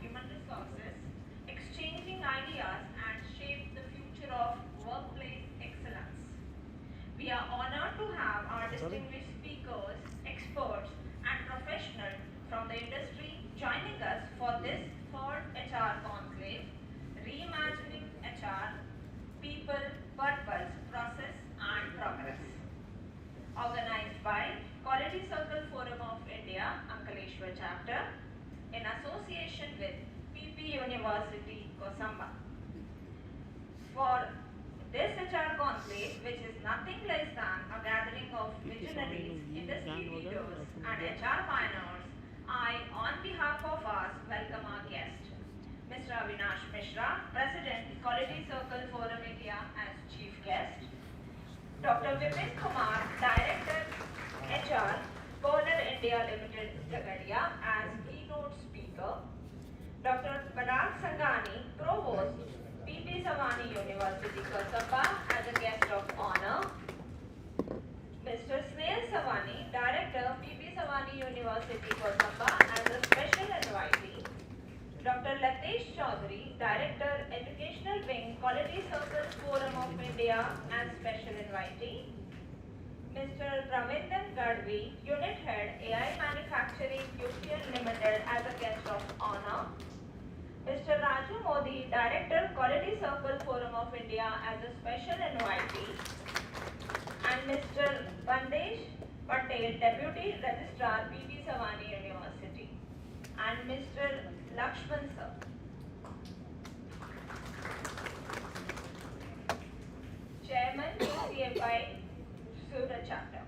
human resources, exchanging ideas and shape the future of workplace excellence. We are honored to have our distinguished speakers, experts, and professionals from the industry joining us for this third HR conclave, Reimagining HR, People, Purpose, Process, and Progress. Organized by Quality Circle Forum of India, Ankaleshwar Chapter, in association with PP University, Kosamba. For this HR conclave, which is nothing less than a gathering of visionaries, industry leaders, and HR pioneers, I, on behalf of us, welcome our guest, Mr. Avinash Mishra, President, Quality Circle Forum India as Chief Guest, Dr. Vipin Kumar, Director, HR, Polar India Limited, Jagadia, as keynote speaker, Dr. Parag Sangani, Provost, PP Savani University, Kosamba, as a guest of honor, Mr. Snail Savani, Director, PP Savani University, Kosamba, as a special invitee, Dr. Latesh Chaudhary, Director, Educational Wing, Quality Circle Forum of India, as special invitee, Mr. Ravindan Gadvi, Unit Head, AI Manufacturing, UPL Limited, as a guest of honor, Mr. Raju Modi, Director, Quality Circle Forum of India, as a special invitee, and Mr. Bandesh Patel, Deputy Registrar, PP Savani University, and Mr. Lakshman Sir. Chairman, UCFI, Surat Chapter.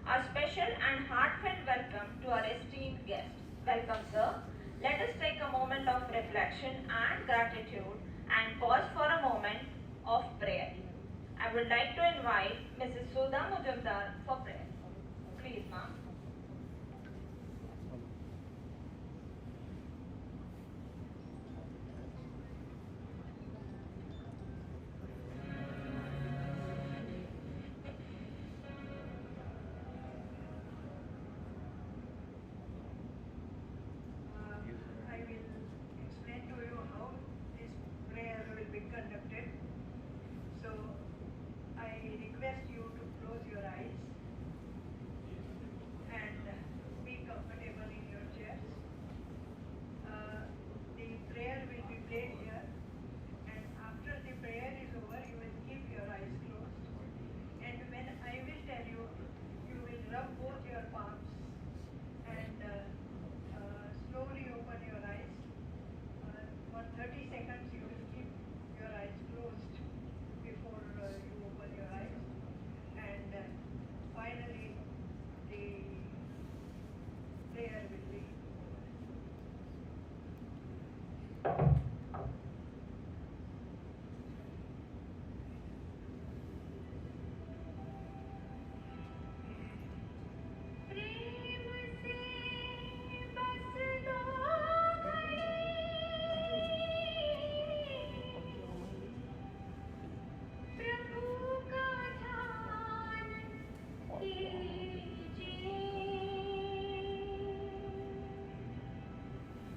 A special and heartfelt welcome to our esteemed guest. Welcome, sir. Let us take a moment of reflection and gratitude and pause for a moment of prayer. I would like to invite Mrs. Sudha Mujumdar for prayer. Please, ma'am. I will explain to you how this prayer will be conducted. So, I request you to close your eyes and be comfortable in your chairs. The prayer will be played here, and after the prayer is over, you will keep your eyes closed. And when I will tell you, you will rub both your palms and slowly open your eyes. For 30 seconds, you will keep your eyes closed before you open your eyes. And finally, the prayer will be.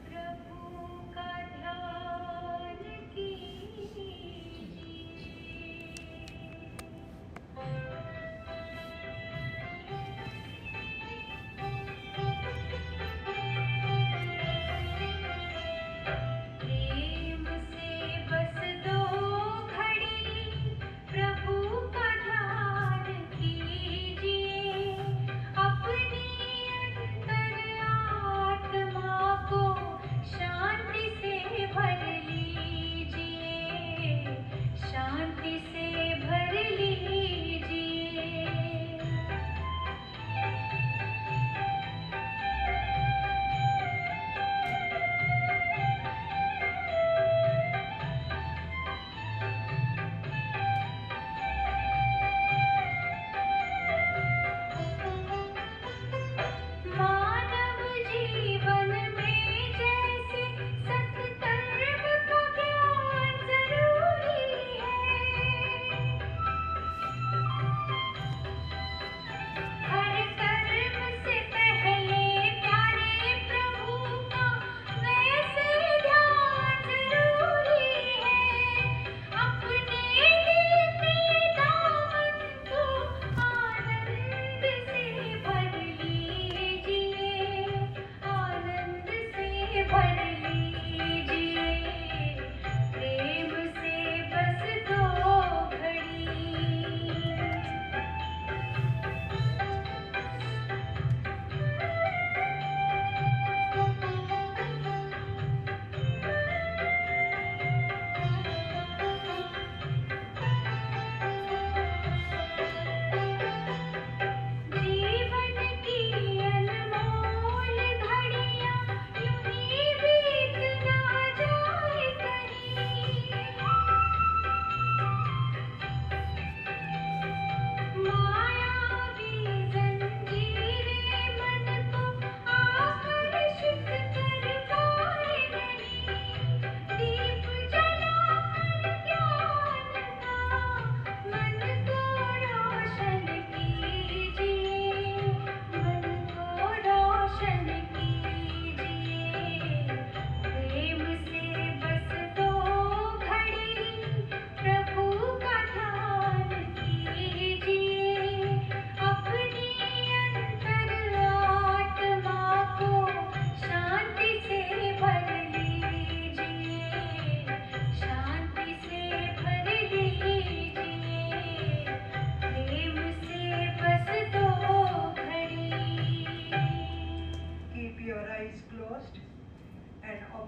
प्रभु का ध्यान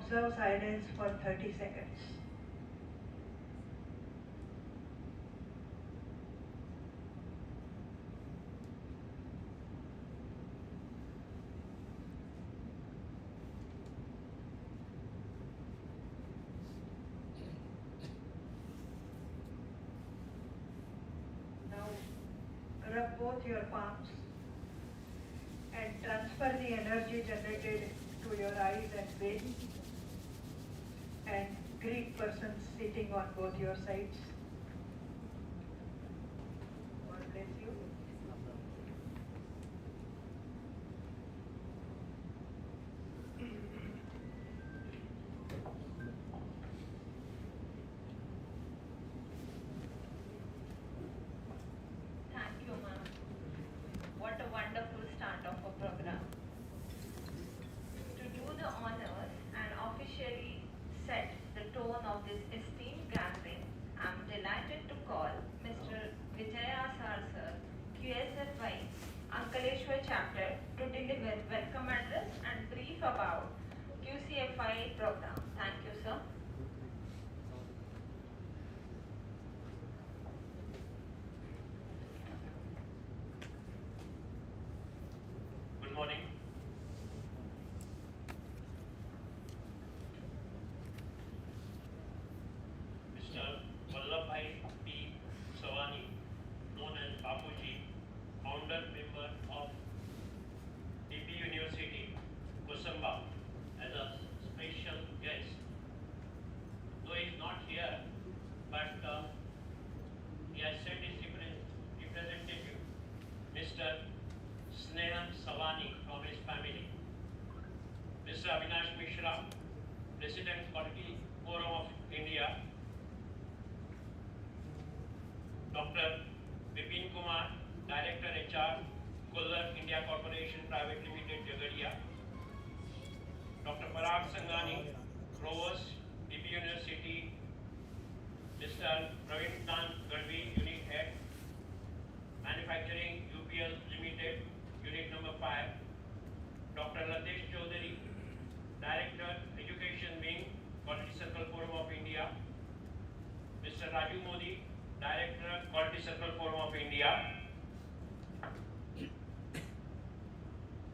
observe silence for 30 seconds. Now, rub both your palms and transfer the energy generated to your eyes and face, and greet persons sitting on both your sides. God bless you. Thank you, ma'am. What a wonderful start of a program. To do the honors and officially set the tone of this esteemed gathering, I am delighted to call Mr. Vijaya Sir, QSFI, Ankaleshwar chapter, to deliver welcome address and brief about QCFI program. Thank you, sir. Good morning. Mr. Vallabhbhai P. Savani, known as Bapuji, founder member of DP University, Kusamba, as a special guest. Though he is not here, but he has sent his representative, Mr. Sneha Savani, from his family. Mr. Avinash Mishra, President Quality Forum of India. Dr. Vipin Kumar, Director HR, Kullar India Corporation Private Limited, Jagadia. Dr. Parag Sanghani, Provost, DP University. Mr. Praveen Kant Gadvi, Unit Head, Manufacturing UPL Limited, Unit number 5. Dr. Latesh Chaudhary, Director, Education Wing, Quality Circle Forum of India. Mr. Raju Modi, Director, Quality Circle Forum of India.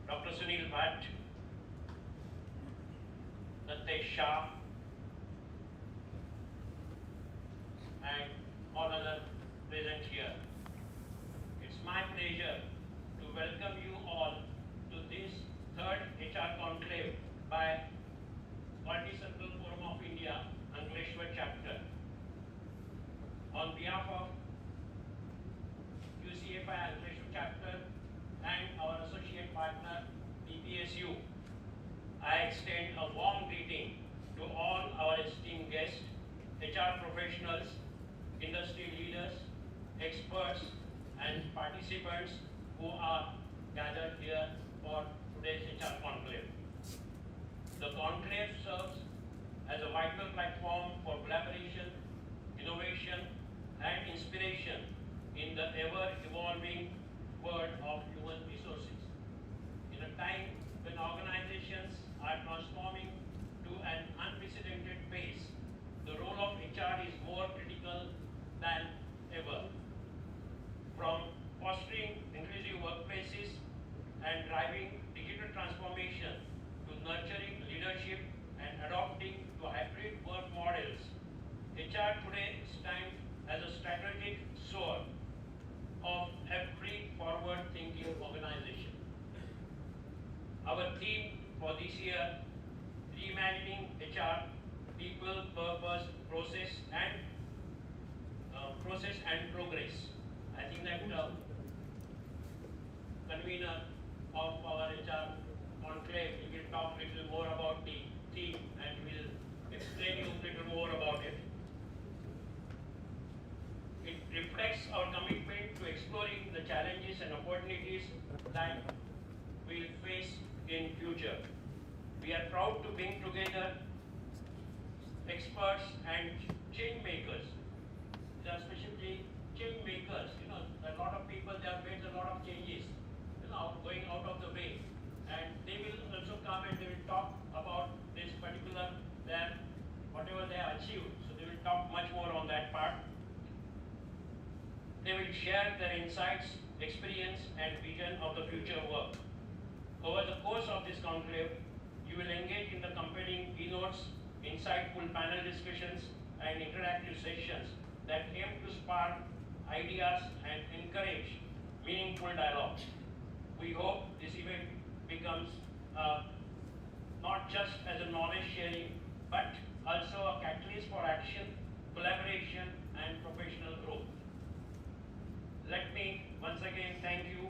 Dr. Sunil Bhatt, Natesh Shah, and all other present here. It's my pleasure to welcome you all to this third HR Conclave by Quality Circle Forum of India, Ankleshwar chapter. On behalf of QCFI Ankleshwar chapter and our associate partner PPSU, I extend a warm greeting to all our esteemed guests, HR professionals, industry leaders, experts, and participants who are gathered here for today's HR Conclave. The Conclave serves as a vital platform for collaboration, innovation, and inspiration in the ever-evolving world of human resources. In a time when organizations are transforming to an unprecedented pace, the role of HR is more critical than ever. From fostering inclusive workplaces and driving digital transformation to nurturing leadership and adopting to hybrid work models, HR today stands as a strategic sword of every forward-thinking organization. Our theme for this year, reimagining HR, people, purpose, process and progress. I think that convener of our HR conclave will talk a little more about the theme and will explain you a little more about it. It reflects our commitment to exploring the challenges and opportunities that we'll face in future. We are proud to bring together experts and change makers. They are especially change makers. A lot of people, they have made a lot of changes, going out of the way. And they will also come and they will talk about this particular achieved. So they will talk much more on that part. They will share their insights, experience, and vision of the future work. Over the course of this conclave, you will engage in the compelling keynotes, insightful panel discussions, and interactive sessions that aim to spark ideas and encourage meaningful dialogue. We hope this event becomes not just as a knowledge sharing, but also a catalyst for action, collaboration, and professional growth. Let me once again thank you,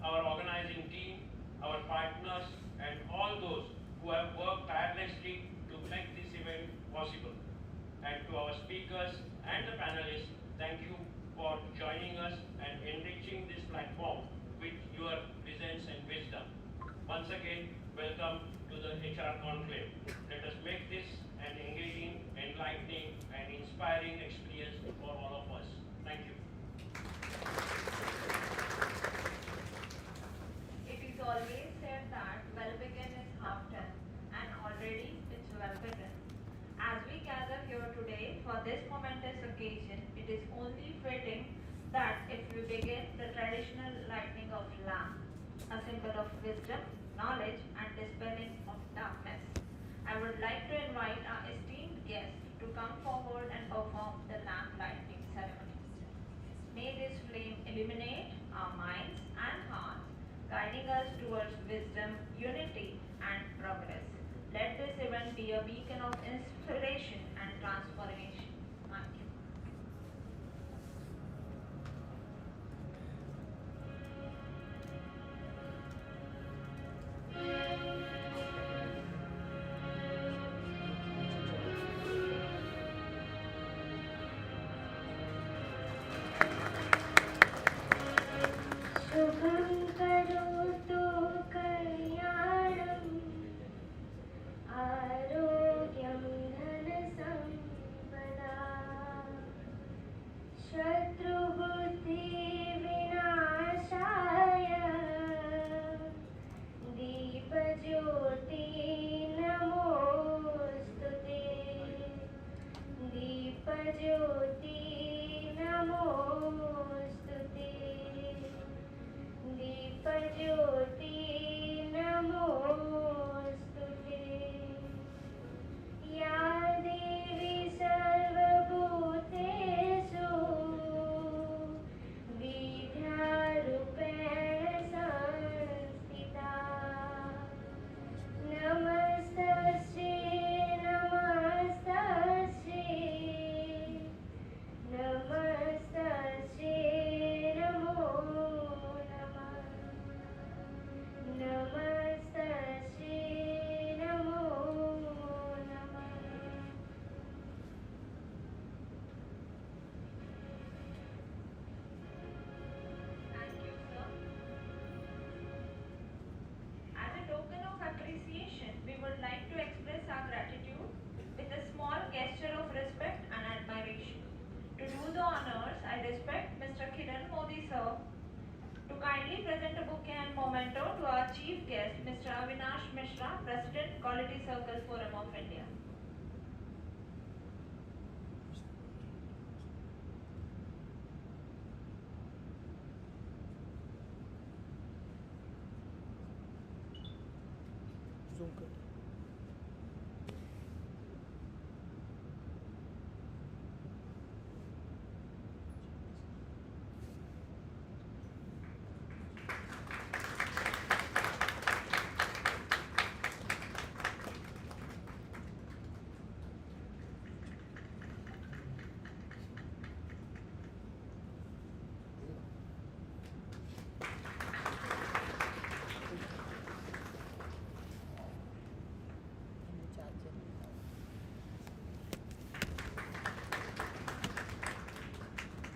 our organizing team, our partners, and all those who have worked tirelessly to make this event possible. And to our speakers and the panelists, thank you for joining us and enriching this platform with your presence and wisdom. Once again, welcome to the HR Conclave. Let us make this an engaging, enlightening, and inspiring experience for all of us. Thank you. It is always said that well begun is half done, and already it's well begun. As we gather here today for this momentous occasion, it is only fitting that if we begin the traditional lighting of lamp, a symbol of wisdom, knowledge, and dispelling of darkness. I would like to invite our esteemed guests to come forward and perform the lamp lighting ceremony. May this flame illuminate our minds and hearts, guiding us towards wisdom, unity, and progress. Let this event be a beacon of inspiration and transformation. Thank you. शुभं करोतु कल्याणम् आरोग्यं धनसम्पदा शत्रुबुद्धिविनाशाय दीपज्योति नमोऽस्तुते दीपज्योति नमोऽस्तुते दीपज्योति नमोऽस्तुते या देवी सर्वभूतेषु विद्यारूपेण संस्थिता नमस्तस्यै नमस्तस्यै नमस्तस्यै नमो नमः नमस्तस्यै नमो नमः Thank you, sir. As a token of appreciation, we would like to express our gratitude with a small gesture of respect and admiration. To do the honors, I respect Mr. Kiran Modi, sir, to kindly present a bouquet and memento to our chief guest, Mr. Avinash Mishra, President, Quality Circle Forum of India. Zoom कर.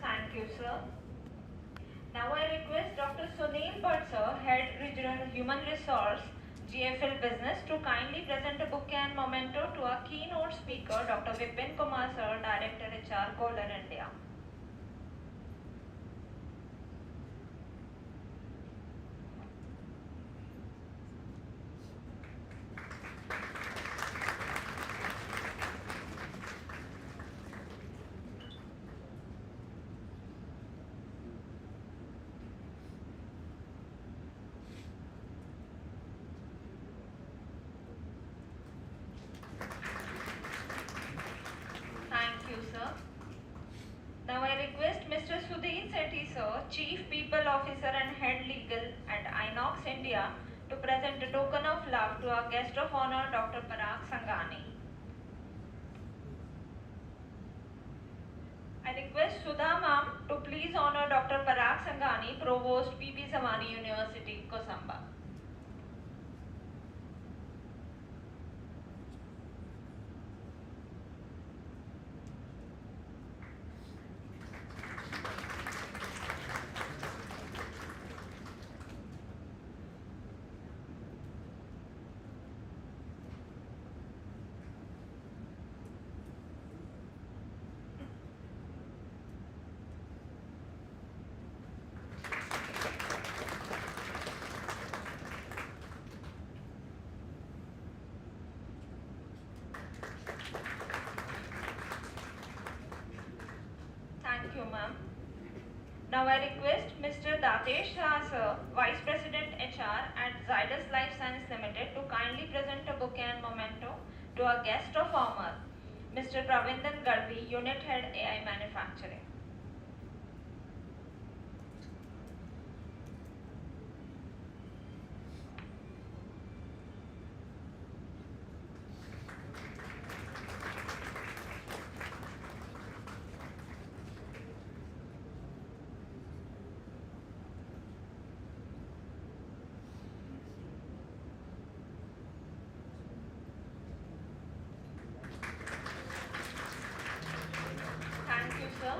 Thank you, sir. Now I request Dr. Sunil Bhatt, sir, Head Regional Human Resource, GFL Business, to kindly present a bouquet and memento to our keynote speaker, Dr. Vipin Kumar, sir, Director HR, Kohler, India. Sudhir Sethi sir, Chief People Officer and Head Legal at Inox India, to present a token of love to our guest of honor, Dr. Parag Sangani. I request Sudha ma'am to please honor Dr. Parag Sangani, Provost, P.P. Savani University, Kosamba. Thank you, ma'am. Now I request Mr. Datesh Shah, sir, Vice President HR at Zydus Life Science Limited, to kindly present a bouquet and memento to our guest of honor, Mr. Ravindan Gadvi, Unit Head AI Manufacturing. Thank you, sir.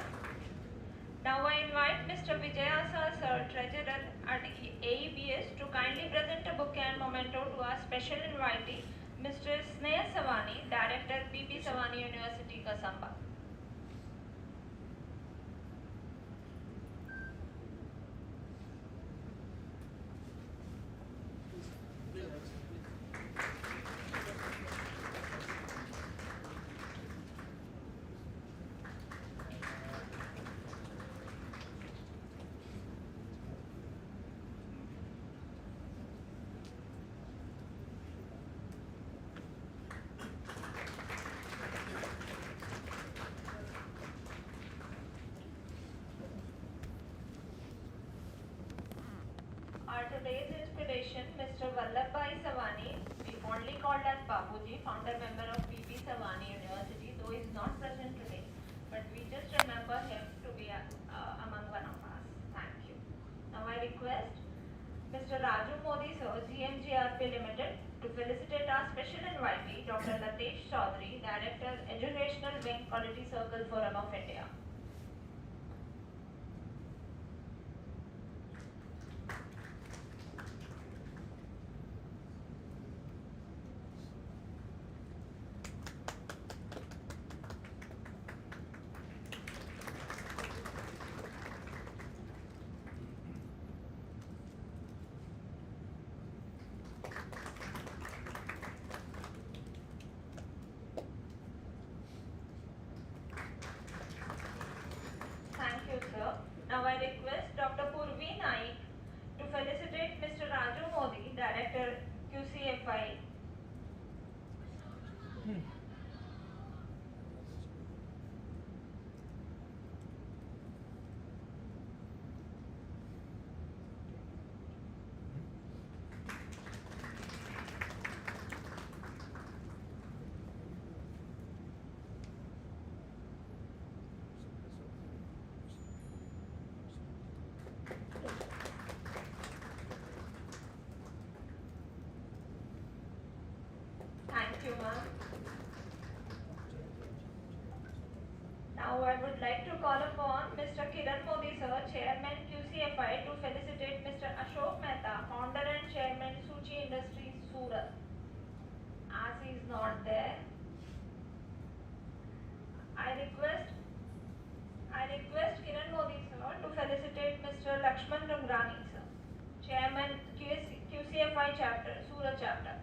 Now I invite Mr. Vijayasa, sir, Treasurer at AEBS, to kindly present a bouquet and memento to our special invitee, Mr. Sneha Savani, Director, P.P. Savani University, Kasamba. Our today's inspiration, Mr. Vallabhbhai Savani, we fondly called as Babuji, founder member of P.P. Savani University, though he is not present today, but we just remember him to be among one of us. Thank you. Now I request Mr. Raju Modi, sir, GMGRP Limited, to felicitate our special invitee, Dr. Latesh Chaudhary, Director, Educational Wing, Quality Circle Forum of India. Thank you, sir. Now I request Dr. Purvi Naik to felicitate Mr. Raju Modi, Director, QCFI. Thank you, ma'am. Now I would like to call upon Mr. Kiran Modi, sir, Chairman QCFI, to felicitate Mr. Ashok Mehta, Founder and Chairman Suchi Industries, Surat. As he is not there, I request Kiran Modi, sir, to felicitate Mr. Lakshman Rangrani, sir, Chairman QCFI Chapter, Surat Chapter.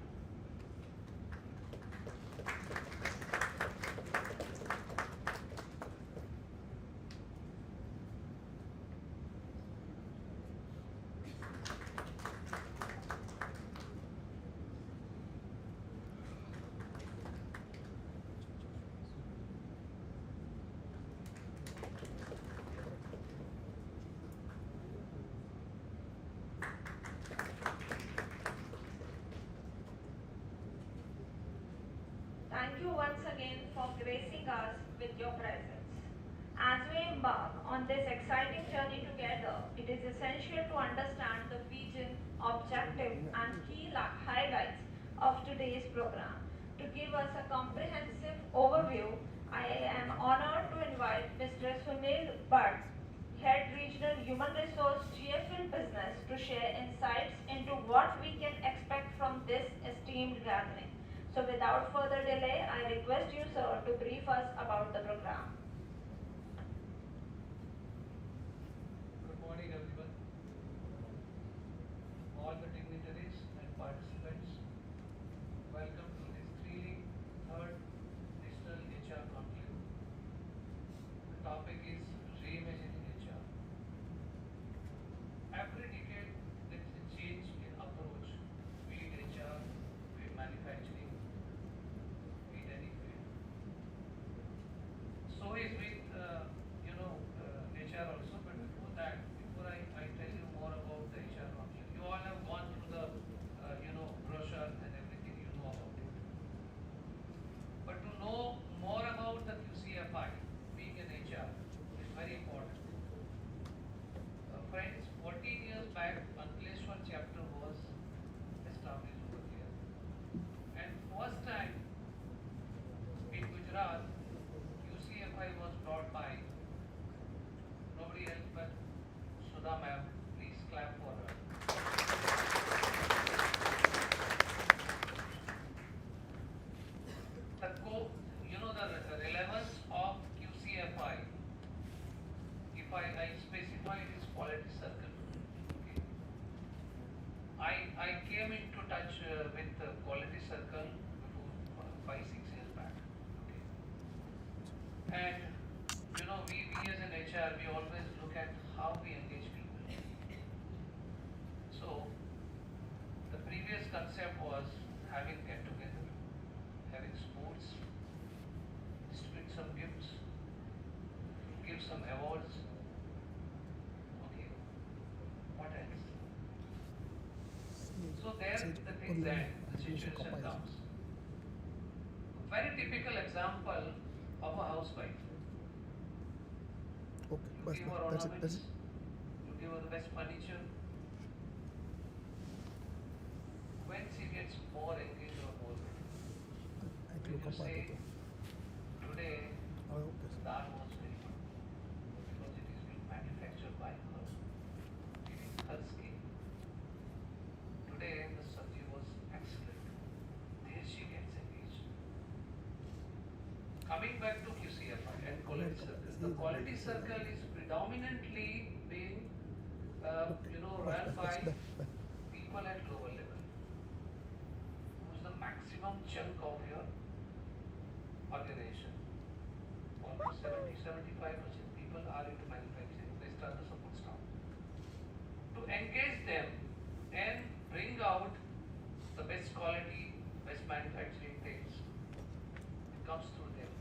thank you once again for gracing us with your presence. As we embark on this exciting journey together, it is essential to understand the vision, objective, and key highlights of today's program. To give us a comprehensive overview, I am honored to invite Mr. Sunil Bhatt, Head Regional Human Resource GFL Business, to share insights into what we can expect from this esteemed gathering. So without further delay, I request you, sir, to brief us about the program. Good morning, everyone. All the dignitaries and participants, welcome to this thrilling third National HR Conclave. The topic is reimagining HR. Every decade, there is a change in approach, be it HR, be it manufacturing, be it any field. So is with HR also, but before that, before I tell you more about the HR conclave, you all have gone through the brochure and everything, you know about it. But to know more about the QCFI, being an HR, is very important. Friends, 14 years back, Ankleshwar chapter was established over here. And first time in Gujarat, QCFI was brought by nobody else but Sudha ma'am. Please clap for her. The relevance of QCFI, if I specify it is quality circle. Okay. I came into touch with the quality circle before 5-6 years back. Okay. And we as an HR, we always look at how we engage people. So, the previous concept was having get together, having sports, distribute some gifts, give some awards. Okay, what else? So there the things end, the situation comes. A very typical example of a housewife. You give her ornaments, you give her the best furniture. When she gets more engaged or more, when you say, today the dal was very good because it is being manufactured by her, it is her skill. Today the sabji was excellent. There she gets engaged. Coming back to QCFI and quality circle. The quality circle is predominantly being run by people at lower level. Who's the maximum chunk of your organization? Almost 70-75% people are into manufacturing. They start the support staff. To engage them and bring out the best quality, best manufacturing things, it comes through them.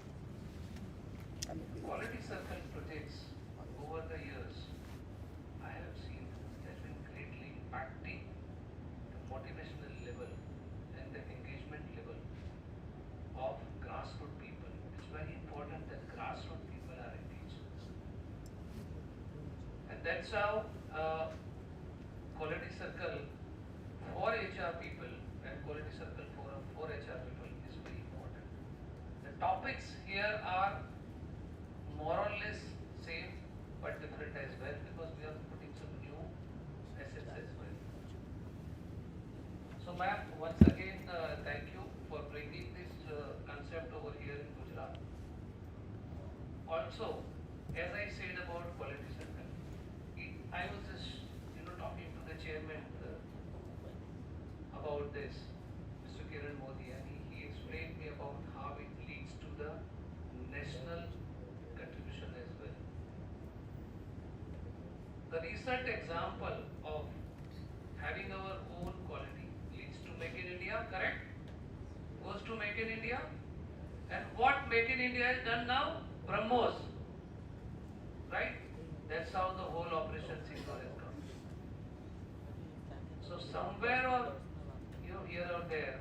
Quality circle projects over the years, I have seen has been greatly impacting the motivational level and the engagement level of grassroots people. It's very important that grassroots people are engaged. And that's how quality circle for HR people and quality circle forum for HR people is very important. The topics here are more or less same but different as well because we are putting some new assets as well. So ma'am, once again thank you for bringing this concept over here in Gujarat. Also, as I said about quality circle, I was just talking to the chairman about this, Mr. Kiran Modi, and he explained me about how it leads to the national contribution as well. The recent example of having our own quality leads to Make in India, correct? Goes to Make in India. And what Make in India has done now? BrahMos. Right? That's how the whole operation Sindoor has come. So somewhere or here or there,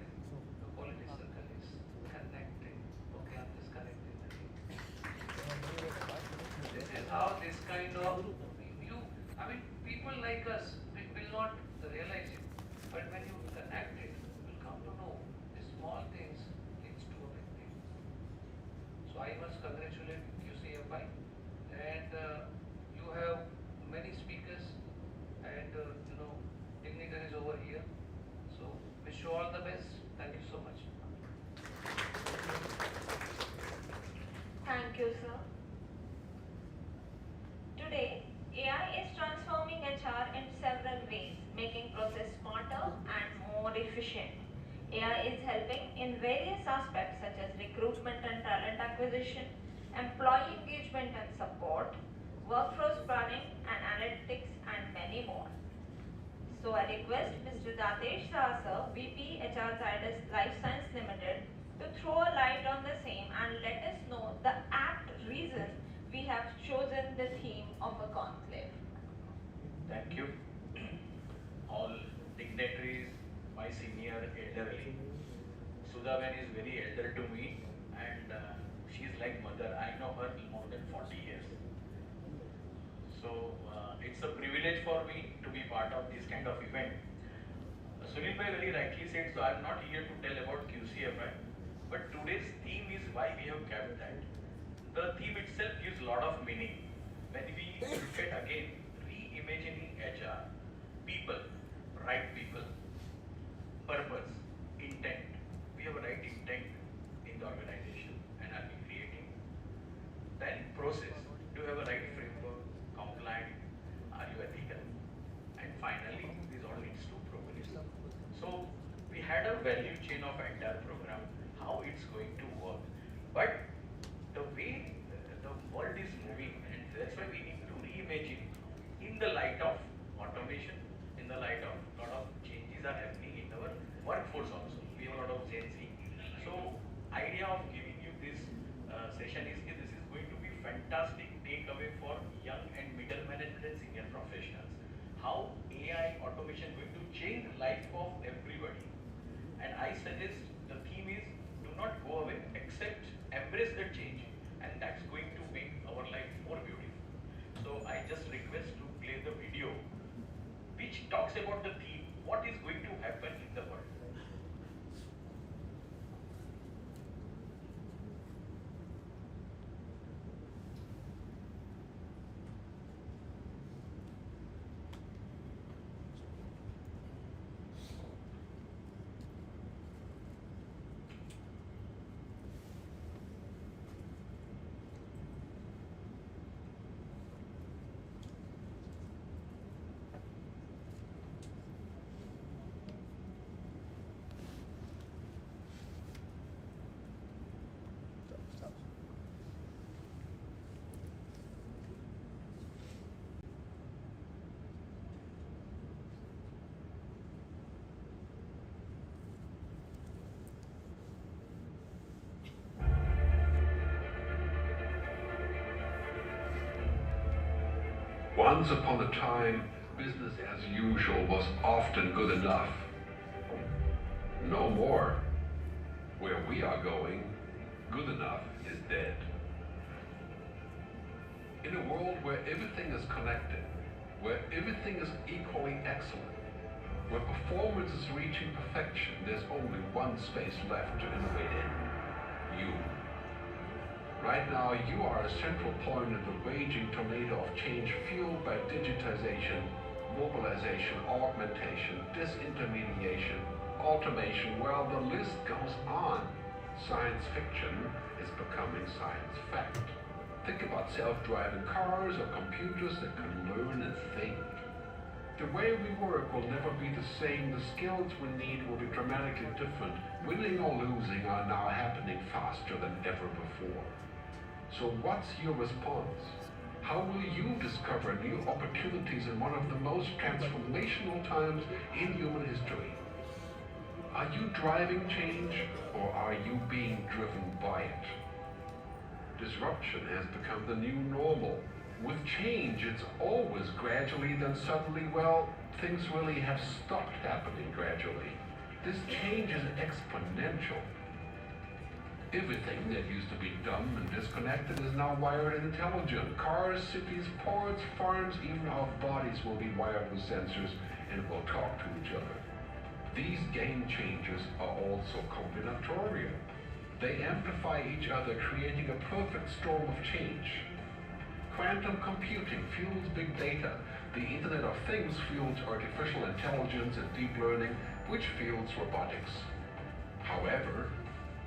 the quality circle is connected. how this kind of you, I mean, people like us will not realize it, but when you connect it, you'll come to know the small things leads to a big thing. So I must congratulate QCFI, and you have many speakers and dignitaries over here. So wish you all the best. Thank you so much. Thank you, sir. Today, AI is transforming HR in several ways, making process smarter and more efficient. AI is helping in various aspects such as recruitment and talent acquisition, employee engagement and support, workforce planning and analytics, and many more. So I request Mr. Datesh Shah, sir, VP HR Zydus Life Science Limited, to throw a light on the same and let us know the apt reason we have chosen the theme of a conclave. Thank you. All dignitaries, my senior elderly. Sudhaben is very elder to me, and she is like mother. I know her more than 40 years. So it's a privilege for me to be part of this kind of event. Sunil bhai very rightly said, so I'm not here to tell about QCFI, but today's theme is why we have kept that. The theme itself gives a lot of meaning. When we look at again reimagining HR, people, right people, purpose, intent. We have a right intent in the organization and are we creating. Then process. Do you have a right framework, compliant, are you ethical? And finally, this all leads to progress. So we had a value chain of entire program, how it's going to work. But the way the world is moving, and that's why we need to reimagine in the light of automation, in the light of a lot of changes are happening in our workforce also. We have a lot of Gen Z. So idea of giving you this session is that this is going to be fantastic takeaway for young and middle management and senior professionals. How AI automation going to change the life of everybody. And I suggest the theme is do not go away except embrace the change, and that's going to make our life more beautiful. So I just request to play the video which talks about the theme, what is going to happen in the world. Once upon a time, business as usual was often good enough. No more. Where we are going, good enough is dead. In a world where everything is connected, where everything is equally excellent, where performance is reaching perfection, there's only one space left to innovate in: you. Right now, you are a central point in the raging tornado of change fueled by digitization, mobilization, augmentation, disintermediation, automation. Well, the list goes on. Science fiction is becoming science fact. Think about self-driving cars or computers that can learn and think. The way we work will never be the same. The skills we need will be dramatically different. Winning or losing are now happening faster than ever before. So what's your response? How will you discover new opportunities in one of the most transformational times in human history? Are you driving change, or are you being driven by it? Disruption has become the new normal. With change, it's always gradually, then suddenly, well, things really have stopped happening gradually. This change is exponential. Everything that used to be dumb and disconnected is now wired and intelligent. Cars, cities, ports, farms, even our bodies will be wired with sensors and will talk to each other. These game changers are also combinatorial. They amplify each other, creating a perfect storm of change. Quantum computing fuels big data. The Internet of Things fuels artificial intelligence and deep learning, which fuels robotics. However,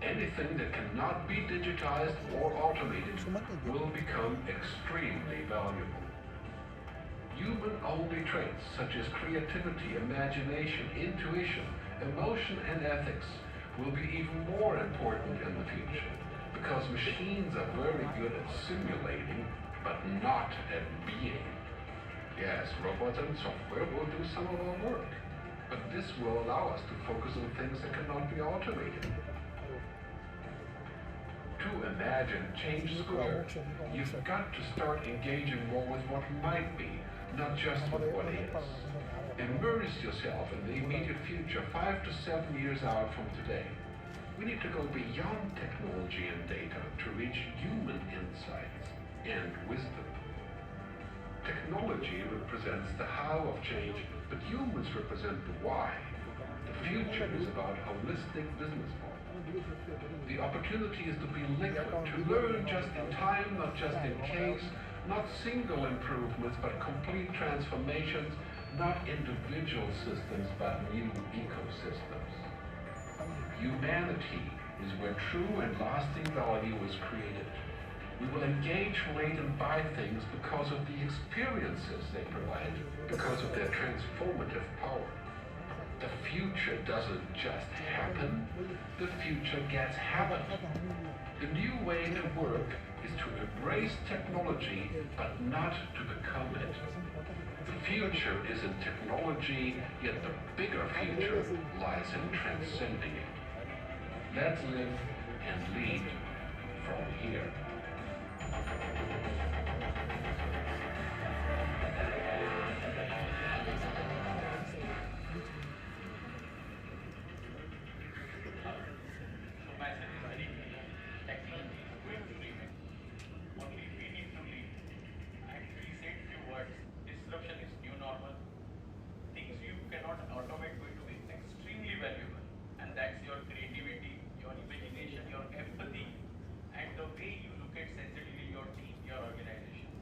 anything that cannot be digitized or automated will become extremely valuable. Human-only traits such as creativity, imagination, intuition, emotion, and ethics will be even more important in the future, because machines are very good at simulating, but not at being. Yes, robots and software will do some of our work, but this will allow us to focus on things that cannot be automated. To imagine change squared, you've got to start engaging more with what might be, not just with what is. Immerse yourself in the immediate future, 5 to 7 years out from today. We need to go beyond technology and data to reach human insights and wisdom. Technology represents the how of change, but humans represent the why. The future is about holistic business models. The opportunity is to be liquid, to learn just in time, not just in case, not single improvements, but complete transformations, not individual systems, but new ecosystems. Humanity is where true and lasting value is created. We will engage, relate, and buy things because of the experiences they provide, because of their transformative power. The future doesn't just happen, the future gets happened. The new way to work is to embrace technology, but not to become it. The future is in technology, yet the bigger future lies in transcending it. Let's live and lead from here. So my message is very clear. Technology is going to remain. Only we need to lead. I actually said few words. Disruption is new normal. Things you cannot automate going to be extremely valuable. And that's your creativity, your imagination, your empathy, and the way you look at sensitively your team, your organization.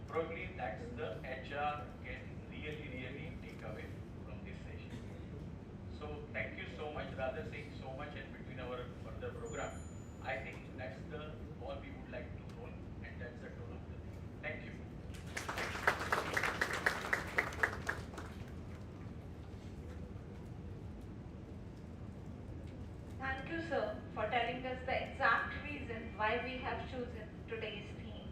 Probably that's the HR can really take away from this session. So thank you so much. Rather saying so much in between our further program, I think that's the ball we would like to roll, and that's the tone of the thing. Thank you. Thank you, sir, for telling us the exact reason why we have chosen today's theme.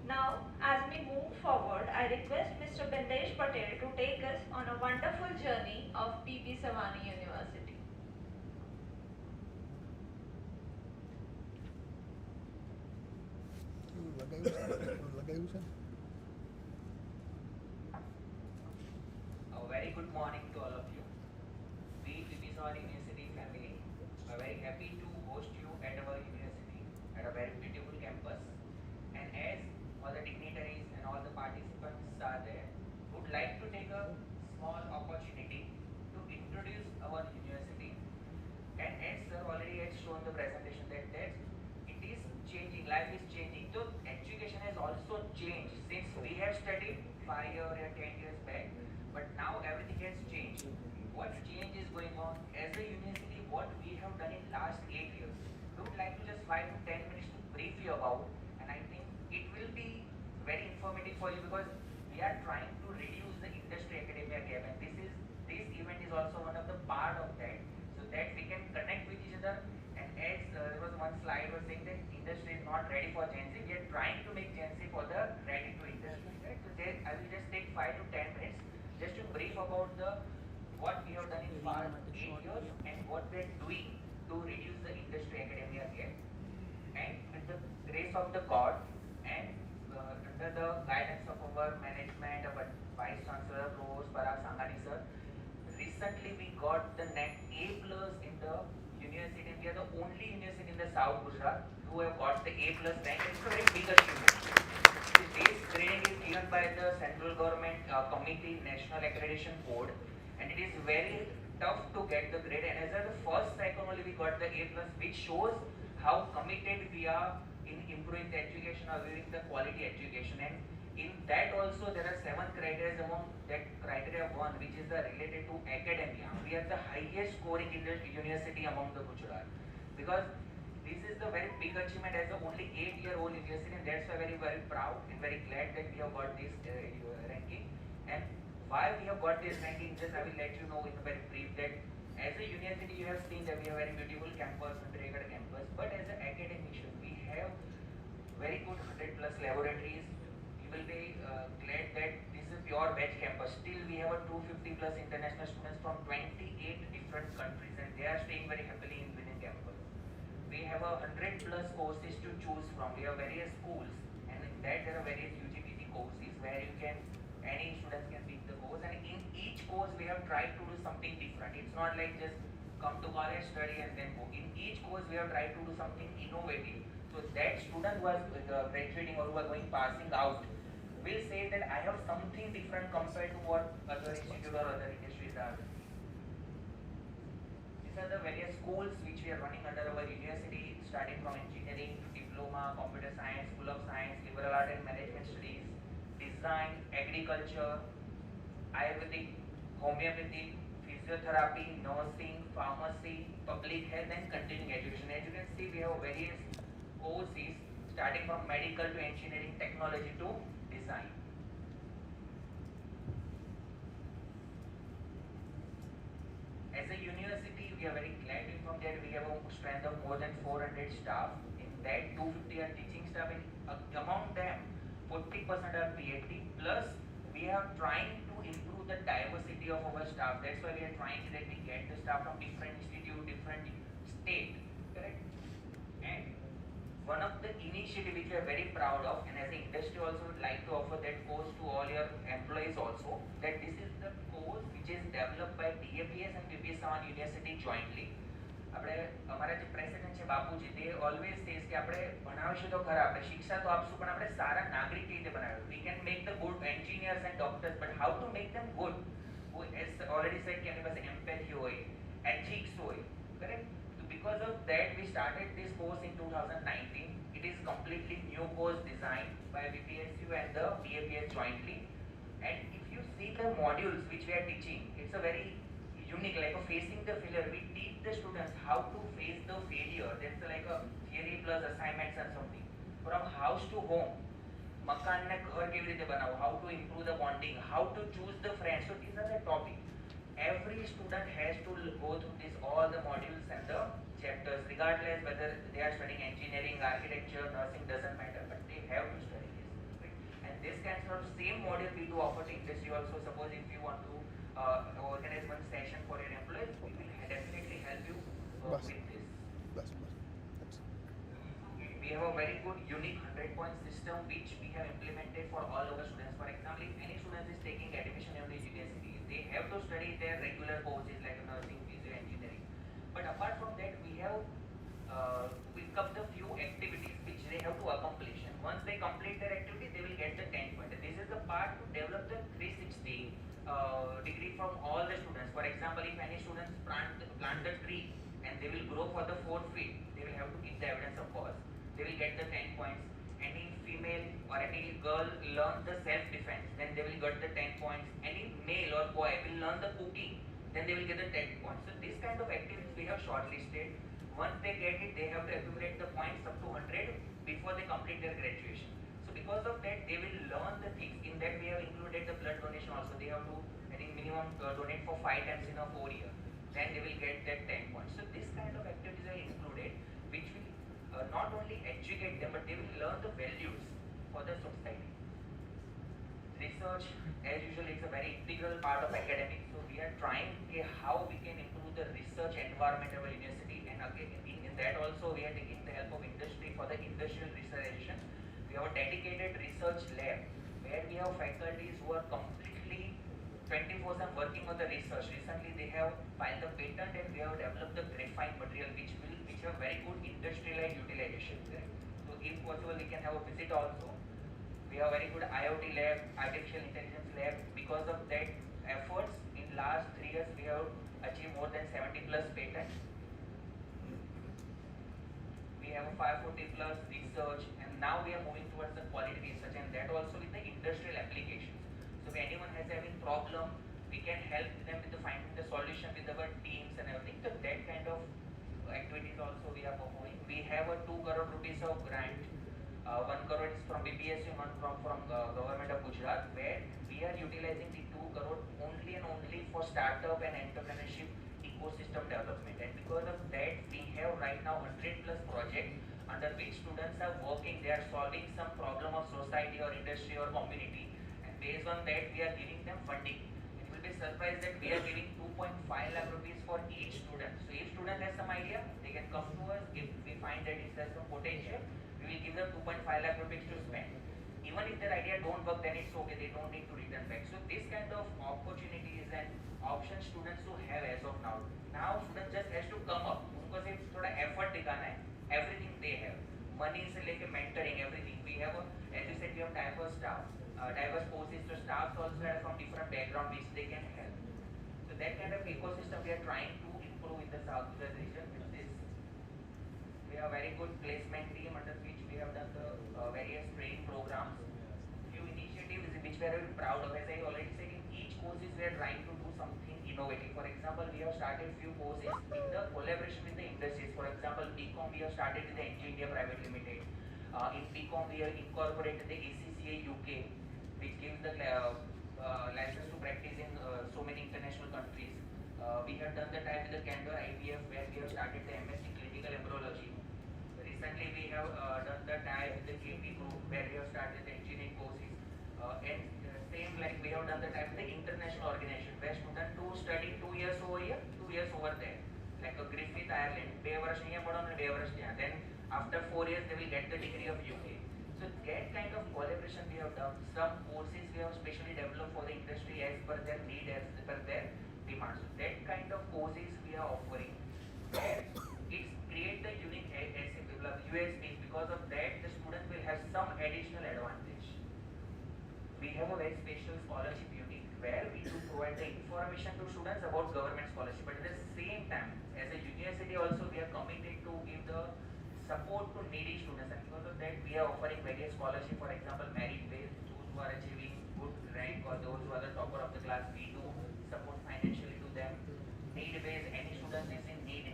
Now, as we move forward, I request Mr. Bindesh Patel to take us on a wonderful journey of PP Savani University. A very good morning to all of you. We, Savani University family, are very happy to host you at our university, at a very beautiful campus. And as all the dignitaries and all the participants are there, would like to take a small opportunity to introduce our university. And as sir already had shown the presentation that it is changing, life is changing. So education has also changed since we have studied 5 years or 10 years back, but now everything has changed. What change is going on as a university, what we have done in last 8 years. We would like to just 5 to 10 minutes to brief you about, and I think it will be very informative for you because we are trying to reduce the industry academia gap, and this event is also one of the part of that, so that we can connect with each other. And as there was one slide was saying that industry is not ready for Gen Z, we are trying to make Gen Z for the ready to industry. Right? So there, I will just take 5 to 10 minutes just to brief about the what we have done in past 8 years and what we are doing to reduce the industry academia gap. And with the grace of the God and under the guidance of our management, our Vice Chancellor Rose Parag Sangani sir, recently we got the net A+ in the university, and we are the only South Gujarat who have got the A plus rank. It's a very big achievement. This grading is given by the central government committee, National Accreditation Board, and it is very tough to get the grade. And as the first cycle only we got the A plus, which shows how committed we are in improving the education or giving the quality education. And in that also there are 7 criteria. Among that criteria 1, which is the related to academia, we are the highest scoring in the university among the Gujarat, because this is the very big achievement as a only 8-year-old university, and that's why very proud and very glad that we have got this ranking. And why we have got this ranking, just I will let you know in a very brief that as a university you have seen that we have very beautiful campus, integrated campus, but as an academician we have very good 100 plus laboratories. You will be glad that this is a pure batch campus. Still we have a 250 plus international students from 28 different countries, and they are staying very happily in within campus. We have a 100 plus courses to choose from. We have various schools, and in that there are various UGPG courses where you can, any students can pick the course, and in each course we have tried to do something different. It's not like just come to college, study and then go. In each course we have tried to do something innovative, so that student who was graduating or who are going passing out will say that I have something different compared to what other institute or other industries are. These are the various schools which we are running under our university, starting from engineering, diploma, computer science, school of science, liberal art and management studies, design, agriculture, Ayurvedic, homeopathy, physiotherapy, nursing, pharmacy, public health and continuing education. As you can see, we have various courses starting from medical to engineering, technology to design. As a university, we are very glad to inform that we have a strength of more than 400 staff. In that, 250 are teaching staff, and among them, 40% are PhD. Plus, we are trying to improve the diversity of our staff. That's why we are trying that we get the staff from different institute, different state. Correct? And one of the initiative which we are very proud of, and as an industry also would like to offer that course to all your employees also, that this is the course which is developed by DAPS and BPS University jointly. આપણે અમારા જે president છે બાપુજી, they always says કે આપણે ભણાવશું તો ખરા, આપણે શિક્ષા તો આપશું, પણ આપણે સારા નાગરિક રીતે બનાવ્યું. We can make the good engineers and doctors, but how to make them good? Who, as already said, કે એની પાસે empathy હોય, ethics હોય, correct? Because of that, we started this course in 2019. It is completely new course designed by BPSU and the BAPS jointly. And if you see the modules which we are teaching, it's a very unique, like a facing the failure. We teach the students how to face the failure. That's like a theory plus assignments and something. From house to home, મકાનને ઘર કેવી રીતે બનાવવું, how to improve the bonding, how to choose the friends. So these are the topics. Every student has to go through this, all the modules and the chapters, regardless whether they are studying engineering, architecture, nursing, doesn't matter, but they have to study this. Right? And this kind of same module we do offer to industry also. Suppose if you want to organize one session for your employees, we will definitely help you with this. We have a very good unique 100-point system which we have implemented for all our students. For example, if any student is taking admission in the university, they have to study their regular courses like nursing, physio, engineering. But apart from that, we have picked up the few activities which they have to accomplish. And once they complete their activity, they will get the 10 point. This is the part to develop the 360 degree from all the students. For example, if any students plant the tree and they will grow for the 4 feet, they will have to give the evidence of course. They will get the 10 points. Any female or any girl learn the self-defense, then they will get the 10 points. Any male or boy will learn the cooking, then they will get the 10 points. So this kind of activities we have shortlisted. Once they get it, they have to accumulate the points up to 100 before they complete their graduation. So because of that, they will learn the things. In that we have included the blood donation also. They have to, I think, minimum donate for 5 times in a 4 year. Then they will get that 10 points. So this kind of activities are included, which will not only educate them, but they will learn the values for the society. Research, as usual, is a very integral part of academics. So we are trying how we can improve the research environment of our university. And again, in that also, we are taking the help of industry for the industrial research. We have a dedicated research lab where we have faculties who are completely 24/7 working on the research. Recently, they have filed the patent and we have developed the graphite material, which have very good industrial utilization. Right? So, if possible, we can have a visit also. We have very good IoT lab, artificial intelligence lab. Because of that efforts, in last 3 years, we have achieved more than 70 plus patents. We have a 540 plus research, and now we are moving towards the quality research, and that also with the industrial applications. So if anyone has having problem, we can help them with the finding the solution with our teams and everything. So that kind of activities also we are performing. We have a 2 crore rupees of grant. 1 crore is from BPSU, 1 from government of Gujarat, where we are utilizing the 2 crore only and only for startup and entrepreneurship ecosystem development. And because of that, we have right now 100 plus projects under which students are working. They are solving some problem of society or industry or community, and based on that, we are giving them funding. You will be surprised that we are giving 2.5 lakh rupees for each student. So if student has some idea, they can come to us. If we find that it has some potential, we will give them 2.5 lakh rupees to spend. Even if their idea don't work, then it's okay. They don't need to return back. So this kind of opportunities and options students to have as of now. Now student just has to come up. उनको सिर्फ थोड़ा effort दिखाना है. Everything they have. Money से लेके mentoring, everything. We have, as you said, we have diverse staff, diverse courses. So staffs also are from different background which they can help. So that kind of ecosystem we are trying to improve in the South Gujarat region with this. We have a very good placement team under which we have done the various training programs. Few initiatives which we are very proud of. As I already said, in each courses we are trying to do something innovative. For example, we have started few courses in the collaboration with the industries. For example, BCom we have started with the NG India Private Limited. In BCom we have incorporated the ACCA UK, which gives the license to practice in so many international countries. We have done the tie with the Candor IVF, where we have started the MSc Clinical Embryology. Recently, we have done the tie with the KP group, where we have started the engineering courses. And same like we have done the tie with the international organization, where students to study 2 years over here, 2 years over there. Like a Griffith, Ireland, 2 વર્ષ અહીંયા પડો ને 2 વર્ષ ત્યાં. Then after 4 years, they will get the degree of UK. So that kind of collaboration we have done. Some courses we have specially developed for the industry as per their need, as per their demand. So that kind of courses we are offering. It's create the unique USPs. Because of that, the student will have some additional advantage. We have a very special scholarship unit where we do provide the information to students about government scholarship. But at the same time, as a university also, we are committed to give the support to needy students, and because of that, we are offering various scholarships. For example, merit based, those who are achieving good rank or those who are the topper of the class, we do support financially to them. Need based, any student is in need,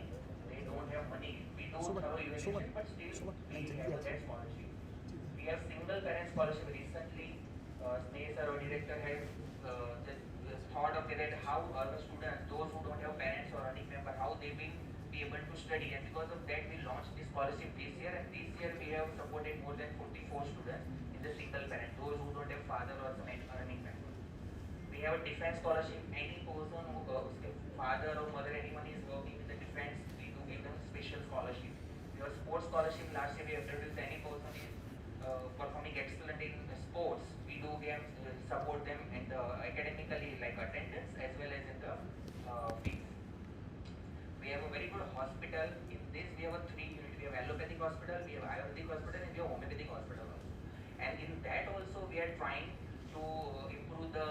they don't have money, we do thorough evaluation, but still we have that scholarship. We have single parent scholarship. Recently, Sneha sir, our director, has just thought of it that how our students, those who don't have parents or earning member, how they will be able to study, and because of that we launched this scholarship this year, and this year we have supported more than 44 students in the single parent, those who don't have father or some earning member. We have a defense scholarship. Any person who father or mother, anyone is working in the defense, we do give them special scholarship. We have sports scholarship. Last year we have introduced any person is performing excellent in sports, we have support them in the academically, like attendance, as well as in the fees. We have a very good hospital. In this, we have a 3 unit. We have allopathic hospital, we have Ayurvedic hospital, and we have homeopathic hospital also. And in that also, we are trying to improve the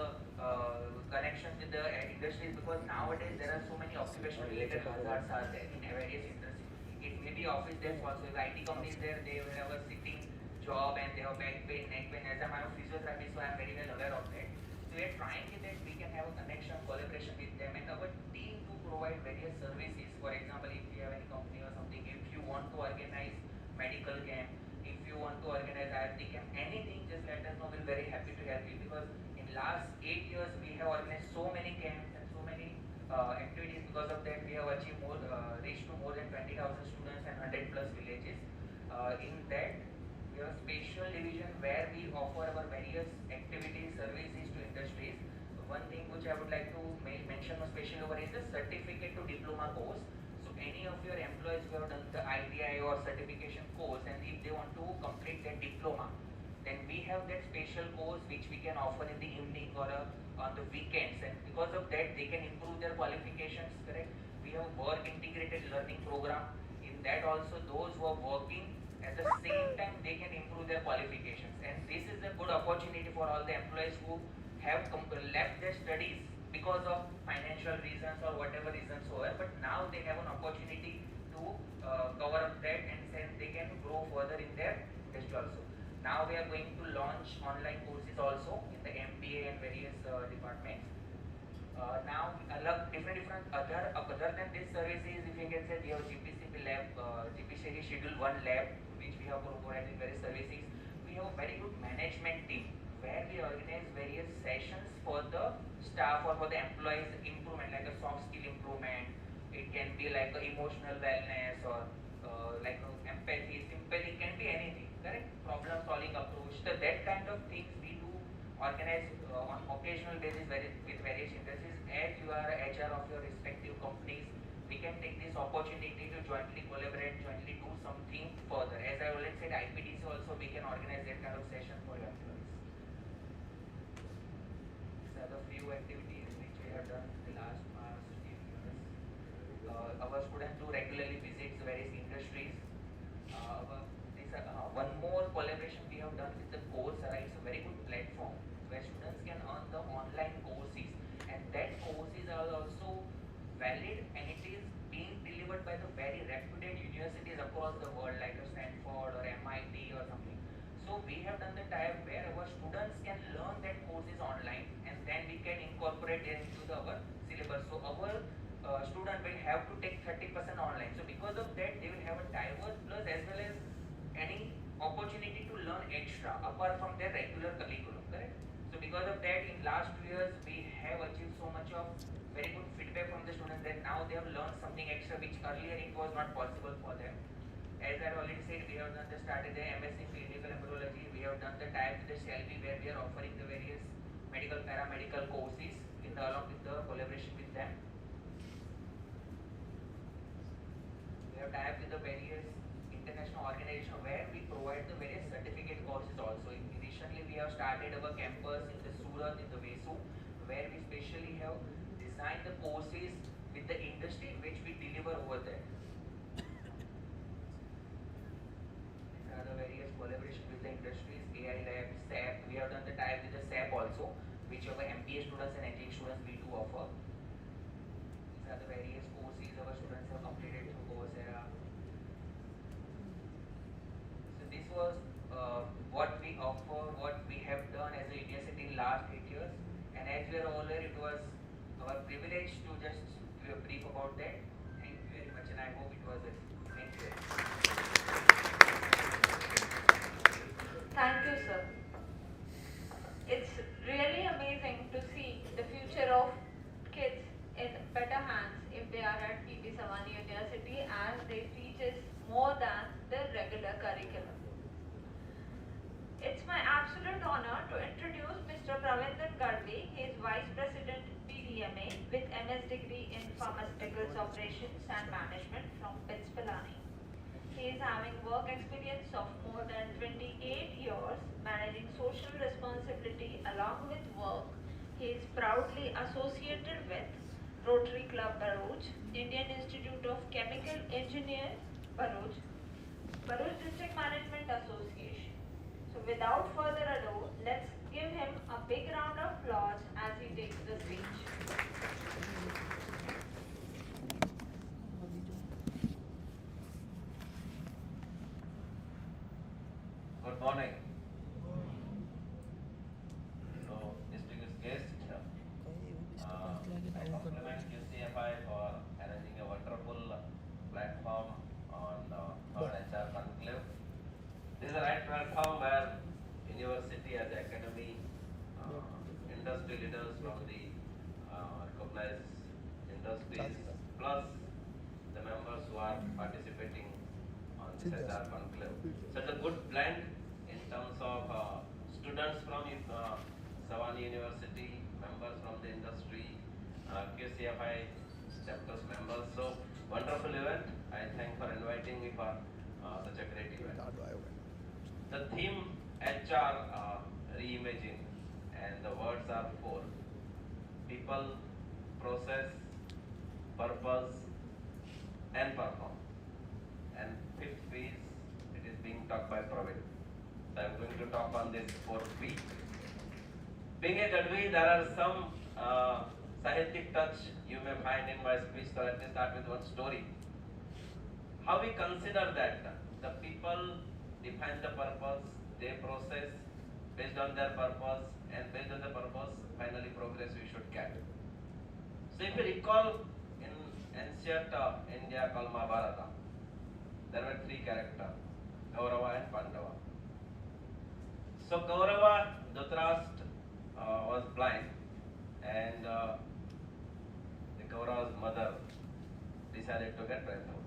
connection with the industries, because nowadays there are so many occupational related hazards are there in various industries. It may be office desk also. If IT companies there, they will have a sitting job and they have back pain, neck pain. As I'm a physiotherapist, so I'm very well aware of that. So we are trying with that we can have a connection, collaboration with them, and our team to provide various services. For example, if you have any company or something, if you want to organize medical camp, if you want to organize IRT camp, anything, just let us know. We'll be very happy to help you, because in last 8 years we have organized so many camps and so many activities. Because of that, we have achieved more, reached to more than 20,000 students and 100 plus villages. In that, we have a special division where we offer our various activities, services to industries. One thing which I would like to mention special over is the certificate to diploma course. So any of your employees who have done the ITI or certification course, and if they want to complete their diploma, then we have that special course which we can offer in the evening or on the weekends, and because of that they can improve their qualifications, correct? We have work integrated learning program. In that also those who are working at the same time they can improve their qualifications, and this is a good opportunity for all the employees who have left their studies because of financial reasons or whatever reasons were, but now they have an opportunity to cover up that, and then they can grow further in their industry also. Now we are going to launch online courses also in the MBA and various departments. Now different other than this services, if you can say, we have GPCP lab, GPCP Schedule 1 lab, which we have provided various services. We have a very good management team where we organize various sessions for the staff or for the employees improvement, like a soft skill improvement. It can be like a emotional wellness or like empathy, sympathy, can be anything, correct? Problem solving approach. So that kind of things we do organize on occasional basis with various industries. As you are HR of your respective companies, we can take this opportunity to jointly collaborate, jointly do something further. As I already said, IPDC also we can organize that kind of session for your employees. These are the few activities which we have done in the last few years. Our students do regularly visit various industries. One more collaboration we have done with the Coursera. It's a very good platform where students can earn the online courses, and that courses are also valid, and it is being delivered by the very reputed universities across the world, like Stanford or MIT or something. So we have done the type where our students can learn that courses online, and then we can incorporate them into our syllabus. So our student will have to take 30% online. So because of that, they will have a diverse plus as well as any opportunity to learn extra apart from their regular curriculum, correct? So because of that, in last 2 years we have achieved so much of very good feedback from the students that now they have learned something extra which earlier it was not possible for them. As I already said, we have started the MSc in clinical embryology. We have done the tie with the Shelby where we are offering the various medical paramedical courses along with the collaboration with them. We have tied with the various international organization where we provide the various certificate courses also. Recently we have started our campus in the Surat, in the Vesu, where we specially have designed the courses with the industry which we deliver over there. These are the various collaboration with the industries, AI Lab, SAP. We have done the tie with the SAP also, which our MBA students and engineering students we do offer. These are the various courses our students have completed through Coursera. This was what we offer, what we have done as a university in last 8 years, and as we are all aware, it was our privilege to just give a brief about that. Thank you very much, and I hope it was a thank you. Thank you, sir. It's really amazing to see the future of kids in better hands if they are at PP Savani University, as they teaches more than the regular curriculum. It's my absolute honor to introduce Mr. Pravendran Gadvi. He is Vice President BDMA with MS degree in Pharmaceuticals Operations and Management from BITS Pilani. He is having work experience of more than 28 years managing social responsibility along with work. He is proudly associated with Rotary Club Bharuch, Indian Institute of Chemical Engineers Bharuch, Bharuch District Management Association. So without further ado, let's give him a big round of applause as he takes the speech. Good morning. So, distinguished guests, I compliment QCFI for arranging a wonderful platform on our HR Conclave. This is the right platform where university as academy, industry leaders from the recognized industries, plus the members who are participating on this HR Conclave. Such a good blend in terms of students from Savani University, members from the industry, QCFI chapters members. So wonderful event. I thank for inviting me for such a great event. The theme HR reimaging, and the words are four: people, process, purpose, and perform. And fifth is, it is being taught by Praveen. So I am going to talk on this 4P. Being a Gadvi, there are some Sahitic touch you may find in my speech, so let me start with one story. How we consider that the people define the purpose, they process based on their purpose, and based on the purpose, finally progress we should get. So if you recall in ancient India called Mahabharata, there were three characters, Kaurava and Pandava. So Kaurava, Dhritarashtra was blind, and the Kaurava's mother decided to get pregnant.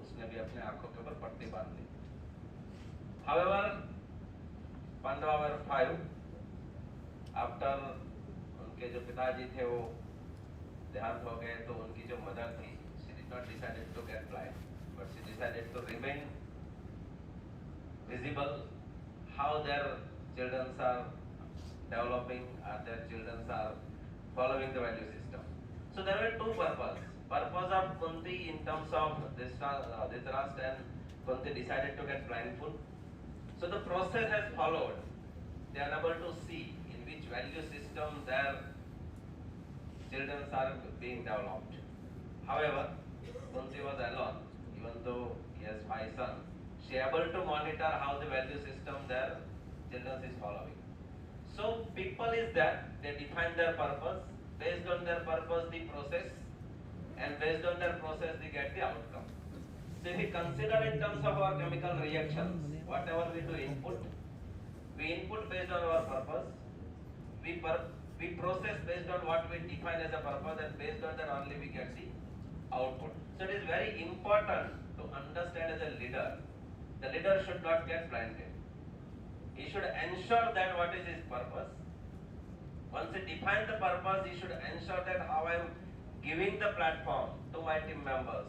उसने भी अपने आंखों के ऊपर पट्टी बांध ली. However, Pandava were 5. After उनके जो पिताजी थे वो देहांत हो गए, तो उनकी जो मदर थी, she did not decided to get blind, but she decided to remain visible how their children are developing, their children are following the value system. So there were two purposes. Purpose of Kunti in terms of Dhritarashtra and Kunti decided to get blindfold. So the process has followed. They are able to see in which value system their children are being developed. However, Kunti was alone, even though he has 5 sons. She able to monitor how the value system their children is following. So people is that they define their purpose, based on their purpose the process, and based on their process they get the outcome. So if we consider in terms of our chemical reactions, whatever we do input based on our purpose, we process based on what we define as a purpose, and based on that only we get the output. So it is very important to understand as a leader, the leader should not get blinded. He should ensure that what is his purpose. Once he defines the purpose, he should ensure that how I am giving the platform to my team members,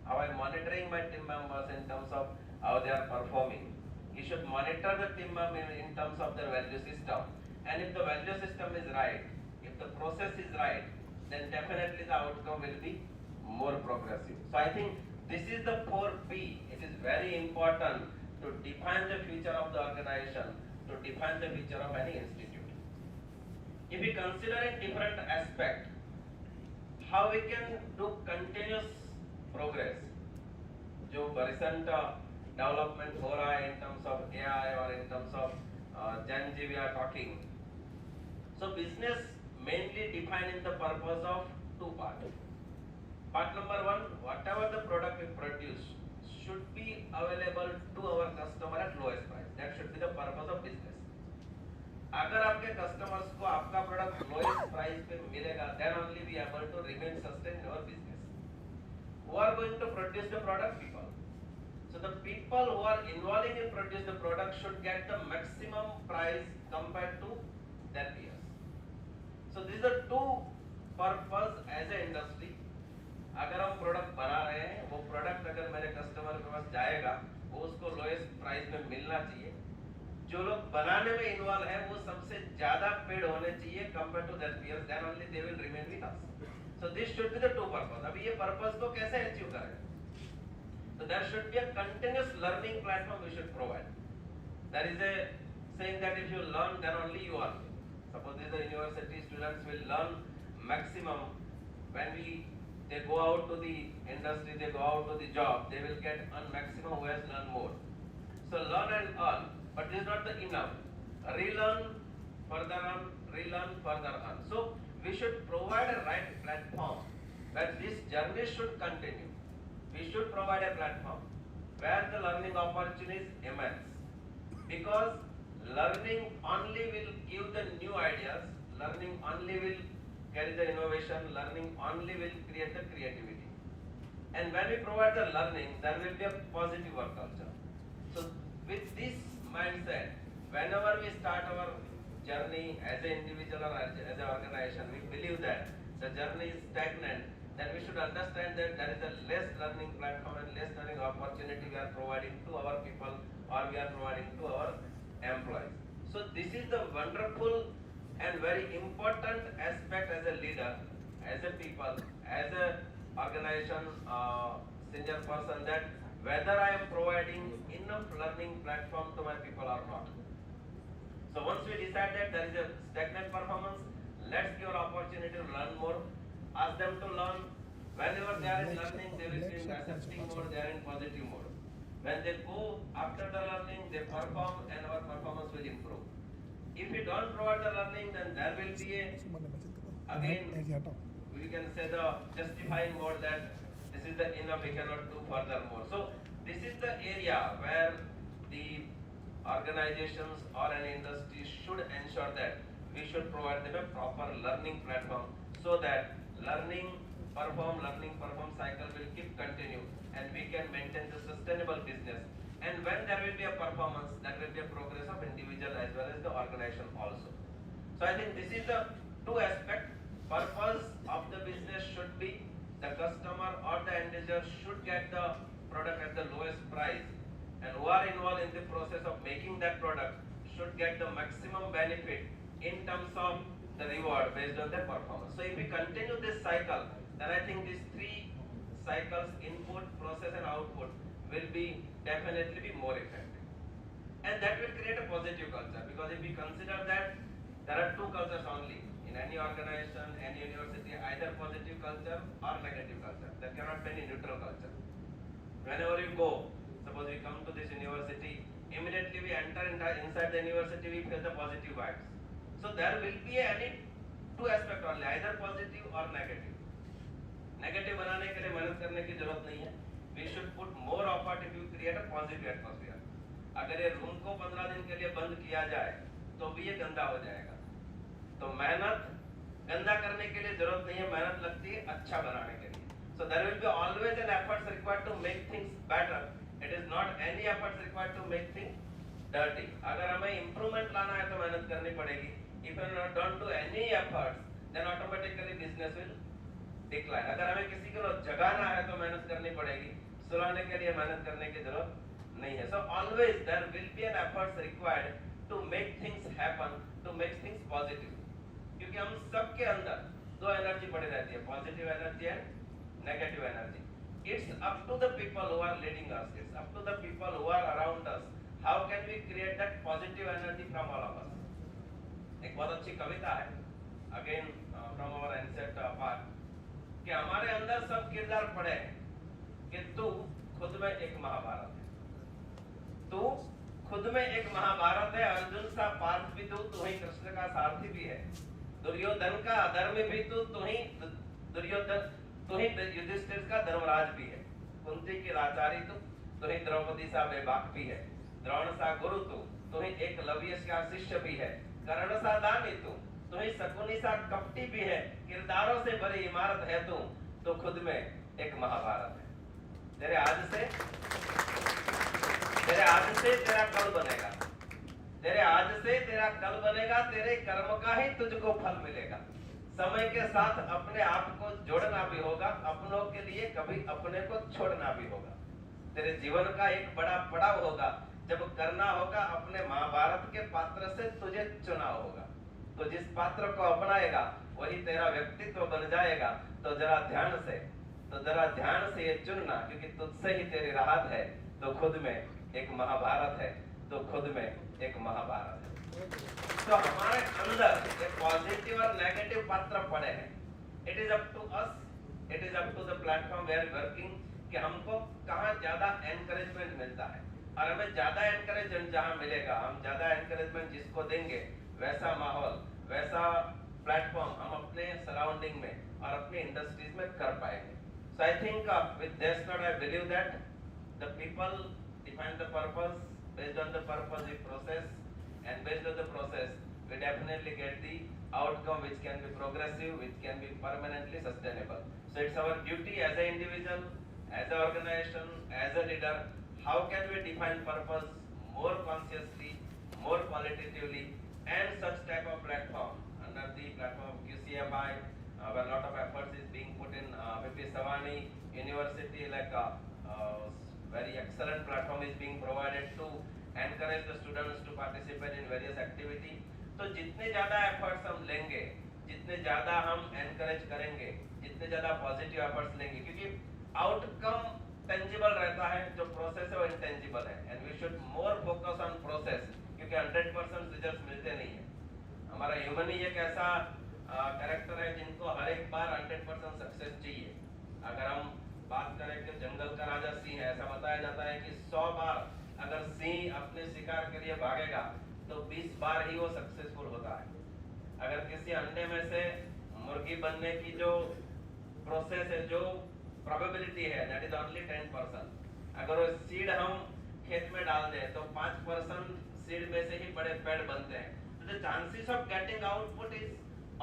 how I am monitoring my team members in terms of how they are performing. He should monitor the team members in terms of their value system. And if the value system is right, if the process is right, then definitely the outcome will be more progressive. So I think this is the 4P. It is very important to define the future of the organization, to define the future of any institute. If we consider in different aspects, how we can do continuous progress, जो recent development हो रहा है in terms of AI or in terms of Gen Z we are talking. So business mainly defining the purpose of 2 parts. Part number 1, whatever the product we produce should be available to our customer at lowest price. That should be the purpose of business. अगर आपके customers को आपका product lowest price पे मिलेगा, then only we are able to remain sustain our business. Who are going to produce the product? People. So the people who are involving in produce the product should get the maximum price compared to their peers. So these are 2 purpose as a industry. अगर हम product बना रहे हैं, वो product अगर मेरे customer के पास जाएगा, वो उसको लोएस्ट प्राइस में मिलना चाहिए. जो लोग बनाने में इन्वॉल्व है, वो सबसे ज्यादा पेड होने चाहिए compare to their peers, then only they will remain with us. So this should be the 2 purpose. अभी ये पर्पस को कैसे अचीव करें? So there should be a continuous learning platform we should provide. There is a saying that if you learn, then only you earn. Suppose the university students will learn maximum when they go out to the industry, they go out to the job, they will get earn maximum who has learned more. So learn and earn, but this is not the enough. Relearn, further earn, relearn, further earn. So we should provide a right platform where this journey should continue. We should provide a platform where the learning opportunity is immense, because learning only will give the new ideas, learning only will carry the innovation, learning only will create the creativity. And when we provide the learning, there will be a positive work culture. So with this mindset, whenever we start our journey as an individual or as an organization, we believe that the journey is stagnant, then we should understand that there is a less learning platform and less learning opportunity we are providing to our people or we are providing to our employees. So this is the wonderful and very important aspect as a leader, as a people, as a organization senior person, that whether I am providing enough learning platform to my people or not. So once we decide that there is a stagnant performance, let's give an opportunity to learn more. Ask them to learn. Whenever they are in learning, they will be in accepting mode, they are in positive mode. When they go after the learning, they perform and our performance will improve. If we don't provide the learning, then there will be a, again, we can say the justifying mode that this is the enough, we cannot do further more. So this is the area where the organizations or an industry should ensure that we should provide them a proper learning platform, so that learning perform cycle will keep continue and we can maintain the sustainable business. And when there will be a performance, there will be a progress of individual as well as the organization also. So I think this is the two aspect. Purpose of the business should be the customer or the end user should get the product at the lowest price, and who are involved in the process of making that product should get the maximum benefit in terms of the reward based on their performance. So if we continue this cycle, then I think these three cycles, input, process and output, will be definitely be more effective. And that will create a positive culture, because if we consider that there are two cultures only in any organization, any university, either positive culture or negative culture. There cannot be any neutral culture. Whenever you go, suppose we come to this university, immediately we enter inside the university, we feel the positive vibes. So there will be any two aspect only, either positive or negative. Negative बनाने के लिए मेहनत करने की जरूरत नहीं है. We should put more effort if you create a positive atmosphere. अगर ये रूम को 15 दिन के लिए बंद किया जाए, तो भी ये गंदा हो जाएगा. तो मेहनत गंदा करने के लिए जरूरत नहीं है, मेहनत लगती है अच्छा बनाने के लिए. So there will be always an effort required to make things better. It is not any effort required to make things dirty. अगर हमें improvement लाना है तो मेहनत करनी पड़ेगी. If you don't do any efforts, then automatically business will decline. अगर हमें किसी को जगाना है तो मेहनत करनी पड़ेगी. सुलाने के लिए मेहनत करने की जरूरत नहीं है. So always there will be an effort required to make things happen, to make things positive. क्योंकि हम सबके अंदर दो एनर्जी पड़ी रहती है, positive energy and negative energy. It's up to the people who are leading us. It's up to the people who are around us. How can we create that positive energy from all of us? एक बहुत अच्छी कविता है, again from our ancient part, कि हमारे अंदर सब किरदार पड़े हैं कि तू खुद में एक महाभारत है. तू खुद में एक महाभारत है. अर्जुन सा पार्थ भी तू ही कृष्ण का सारथी भी है. दुर्योधन का अधर्म भी तू ही दुर्योधन, तू ही युधिष्ठिर का धर्मराज भी है. कुंती की लाचारी तू ही द्रौपदी सा बेबाक भी है. द्रोण सा गुरु तू ही एकलव्य का शिष्य भी है. कर्ण सा दानी तू ही शकुनी सा कपटी भी है. किरदारों से बड़ी इमारत है तू, तो खुद में एक महाभारत है. तेरे आज से तेरा कल बनेगा. तेरे आज से तेरा कल बनेगा. तेरे कर्म का ही तुझको फल मिलेगा. समय के साथ अपने आप को जोड़ना भी होगा, अपनों के लिए कभी अपने को छोड़ना भी होगा. तेरे जीवन का एक बड़ा पड़ाव होगा जब करना होगा अपने महाभारत के पात्र से तुझे चुनाव होगा. तो जिस पात्र को अपनाएगा वही तेरा व्यक्तित्व बन जाएगा. तो जरा ध्यान से ये चुनना, क्योंकि तुझसे ही तेरी राहत है. तो खुद में एक महाभारत है, तो खुद में एक महाभारत है. तो हमारे अंदर एक पॉजिटिव और नेगेटिव पात्र पड़े हैं. It is up to us, it is up to the platform we are working, कि हमको कहाँ ज्यादा एनकरेजमेंट मिलता है. और हमें ज्यादा एनकरेजमेंट जहाँ मिलेगा, हम ज्यादा एनकरेजमेंट जिसको देंगे, वैसा माहौल, वैसा प्लेटफॉर्म हम अपने सराउंडिंग में और अपने इंडस्ट्रीज में कर पाएंगे. So I think with this note I believe that the people define the purpose. Based on the purpose we process, and based on the process we definitely get the outcome which can be progressive, which can be permanently sustainable. So it's our duty as an individual, as an organization, as a leader, how can we define purpose more consciously, more qualitatively, and such type of platform under the platform of QCFI, where a lot of efforts is being put in. PP Savani University, like very excellent platform is being provided to encourage the students to participate in various activities. तो जितने ज़्यादा efforts हम लेंगे, जितने ज़्यादा हम encourage करेंगे, जितने ज़्यादा पॉजिटिव एफर्ट्स लेंगे, क्योंकि आउटकम टेंजिबल रहता है, जो प्रोसेस है वो इंटेंजिबल है, and we should more focus on process, क्योंकि 100% रिजल्ट मिलते नहीं है। हमारा ह्यूमन ही एक ऐसा कैरेक्टर है जिनको हर एक बार 100% सक्सेस चाहिए। अगर हम बात करें कि जंगल का राजा सिंह है, ऐसा बताया जाता है कि 100 बार अगर सिंह अपने शिकार के लिए भागेगा तो 20 बार ही वो सक्सेसफुल होता है। अगर किसी अंडे में से मुर्गी बनने की जो प्रोसेस है, जो प्रोबेबिलिटी है, दैट इज ओनली 10%। अगर वो सीड हम खेत में डाल दें तो 5% सीड में से ही बड़े पेड़ बनते हैं। तो the chances of getting output is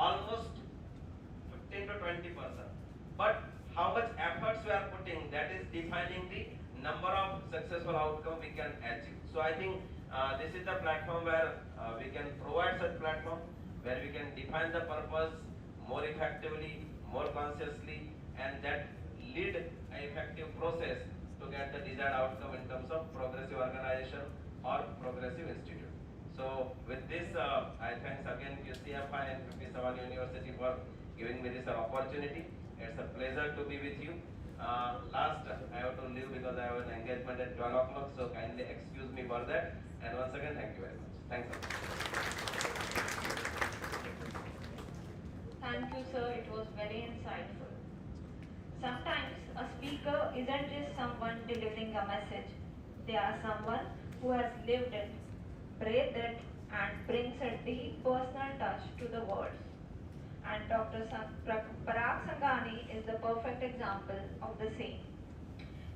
almost 15 to 20%. But how much efforts we are putting, that is defining the number of successful outcome we can achieve. So I think this is the platform where we can provide such platform where we can define the purpose more effectively, more consciously, and that lead an effective process to get the desired outcome in terms of progressive organization or progressive institute. So with this, I thanks again QCFI and PP Sawan University for giving me this opportunity. It's a pleasure to be with you. Last, I have to leave because I have an engagement at 12 o'clock, so kindly excuse me for that. And once again, thank you very much. Thanks a lot. Thank you, sir. It was very insightful. Sometimes a speaker isn't just someone delivering a message. They are someone who has lived it, breathed it, and brings a deep personal touch to the words. And Dr. Parag Sangani is the perfect example of the same.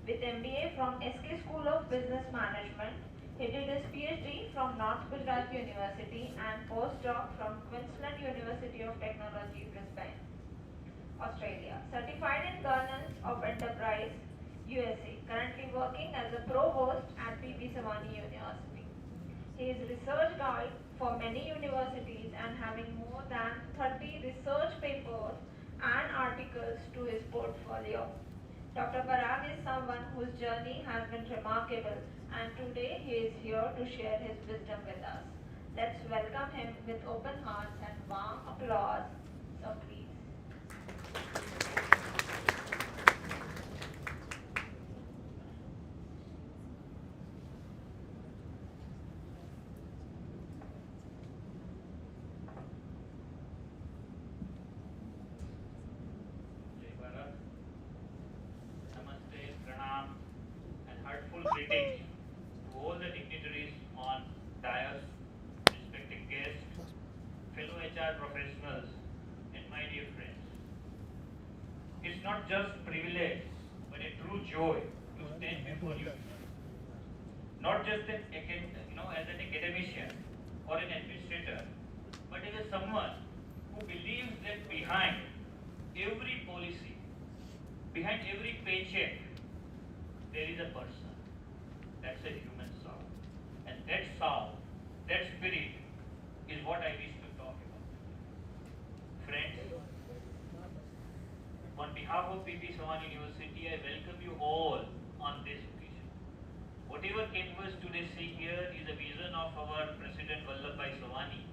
With MBA from SK School of Business Management, he did his PhD from North Gujarat University and postdoc from Queensland University of Technology, Brisbane, Australia. Certified in Governance of Enterprise, USA. Currently working as a provost at PP Savani University. He is research guide for many universities and having more than 30 research papers and articles to his portfolio. Dr. Parag is someone whose journey has been remarkable, and today he is here to share his wisdom with us. Let's welcome him with open hearts and warm applause. So please. Greetings to all the dignitaries on dais, respected guests, fellow HR professionals, and my dear friends. It's not just privilege, but a true joy to stand before you. Not just as an academician or an administrator, but as someone who believes that behind every policy, behind every paycheck, there is a person. That's a human soul. And that soul, that spirit, is what I wish to talk about. Friends, on behalf of PP Sawan University, I welcome you all on this occasion. Whatever campus today see here is a vision of our President Vallabhbhai Savani,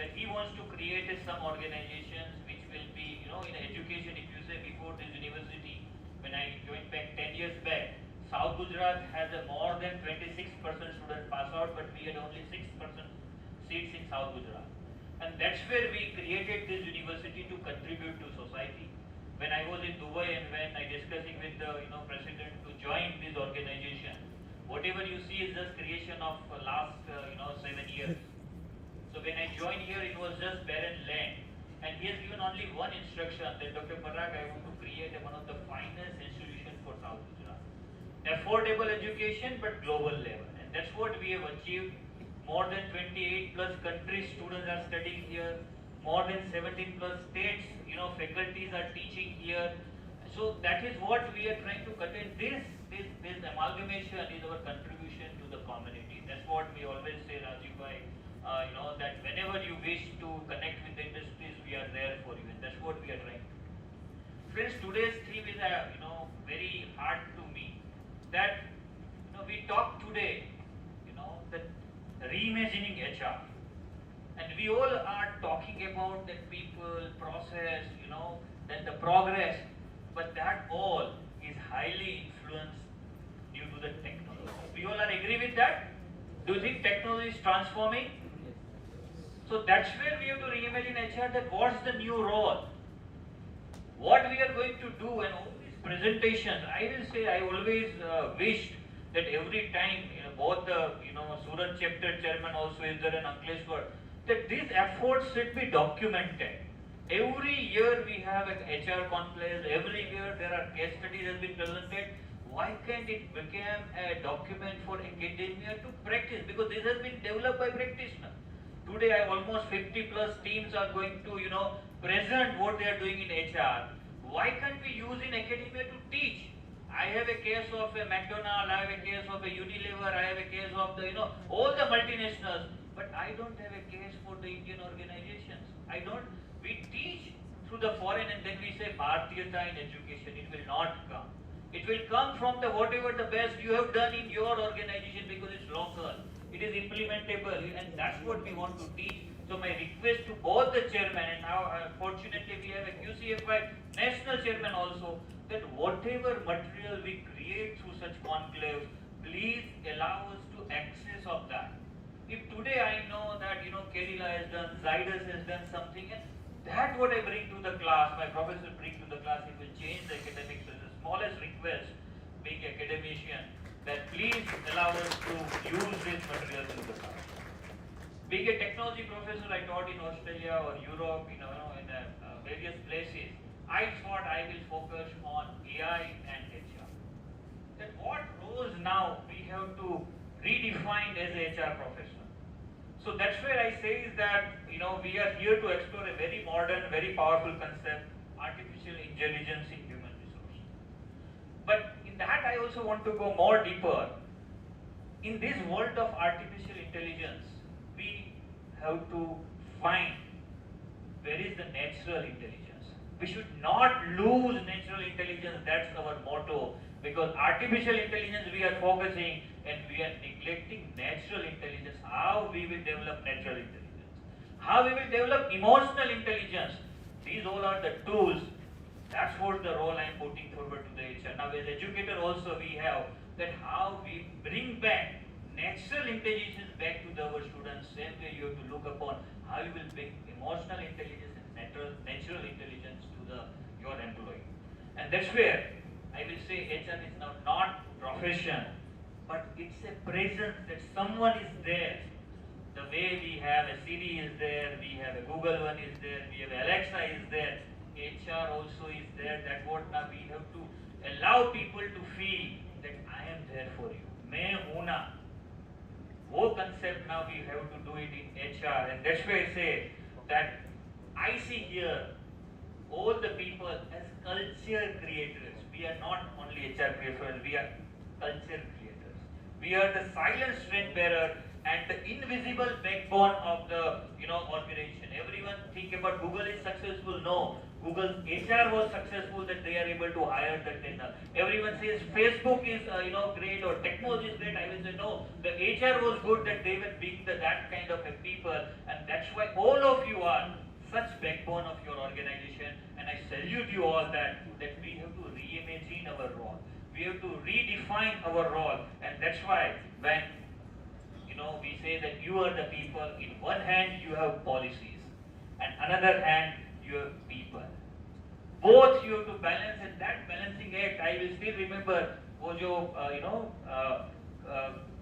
that he wants to create some organizations which will be, in education. If you say before this university, when I joined back 10 years back, South Gujarat has a more than 26% student pass out, but we had only 6% seats in South Gujarat. And that's where we created this university to contribute to society. When I was in Dubai and when I discussing with the president to join this organization, whatever you see is just creation of last 7 years. So when I joined here, it was just barren land. And he has given only one instruction that Dr. Parag, I want to create one of the finest institutions for South Gujarat. Affordable education but global level, and that's what we have achieved. More than 28 plus countries students are studying here, more than 17 plus states faculties are teaching here. So that is what we are trying to contain. This amalgamation is our contribution to the community. That's what we always say, Rajiv bhai, that whenever you wish to connect with the industries, we are there for you, and that's what we are trying to do. Friends, today's theme is very hard to me. That we talk today, that reimagining HR, And we all are talking about the people, process, then the progress, but that all is highly influenced due to the technology. We all are agree with that? Do you think technology is transforming? So that's where we have to reimagine HR, that what's the new role? What we are going to do, and all these presentations, I will say, I always wished that every time, both the, Surat chapter chairman also is there and Ankleshwar, that these efforts should be documented. Every year we have an HR conclave, every year there are case studies that have been presented. Why can't it become a document for academia to practice? Because this has been developed by practitioners. Today, almost 50 plus teams are going to, present what they are doing in HR. Why can't we use in academia to teach? I have a case of a McDonald's, I have a case of a Unilever, I have a case of the, all the multinationals, but I don't have a case for the Indian organizations. We teach through the foreign and then we say Bharatiyata in education. It will not come. It will come from the whatever the best you have done in your organization because it's local. It is implementable, and that's what we want to teach. So my request to both the chairman, and now fortunately we have a QCFI national chairman also, that whatever material we create through such conclaves, please allow us to access of that. If today I know that Kerala has done, Zydus has done something, and that what I bring to the class, my professor bring to the class, it will change the academics. So the smallest request, being academician, that please allow us to use these materials in the class. Being a technology professor, I taught in Australia or Europe, in various places. I thought I will focus on AI and HR. That what roles now we have to redefine as a HR professional. So that's where I say is that we are here to explore a very modern, very powerful concept, artificial intelligence in human resource. But in that I also want to go more deeper. In this world of artificial intelligence, we have to find where is the natural intelligence. We should not lose natural intelligence, that's our motto. Because artificial intelligence we are focusing and we are neglecting natural intelligence. How we will develop natural intelligence? How we will develop emotional intelligence? These all are the tools. That's what the role I am putting forward to the HR. Now as educator also we have that how we bring back natural intelligence back to our students. Same way you have to look upon how you will bring emotional intelligence and natural intelligence to your employee. And that's where I will say HR is now not profession, but it's a presence that someone is there. The way we have a Siri is there, we have a Google One is there, we have Alexa is there, HR also is there. That what now we have to allow people to feel that I am there for you. Main hoona. Wo concept now we have to do it in HR, and that's why I say that I see here all the people as culture creators. We are not only HR creators, we are culture creators. We are the silent strength bearer and the invisible backbone of the organization. Everyone think about Google is successful. No, Google's HR was successful that they are able to hire the trainer. Everyone says Facebook is great or technology is great. I will say no, the HR was good that they were being that kind of a people, and that's why all of you are such backbone of your organization, and I salute you all that we have to reimagine our role. We have to redefine our role, and that's why when we say that you are the people, in one hand you have policies, and another hand you have people. Both you have to balance, and that balancing act, I will still remember, वो जो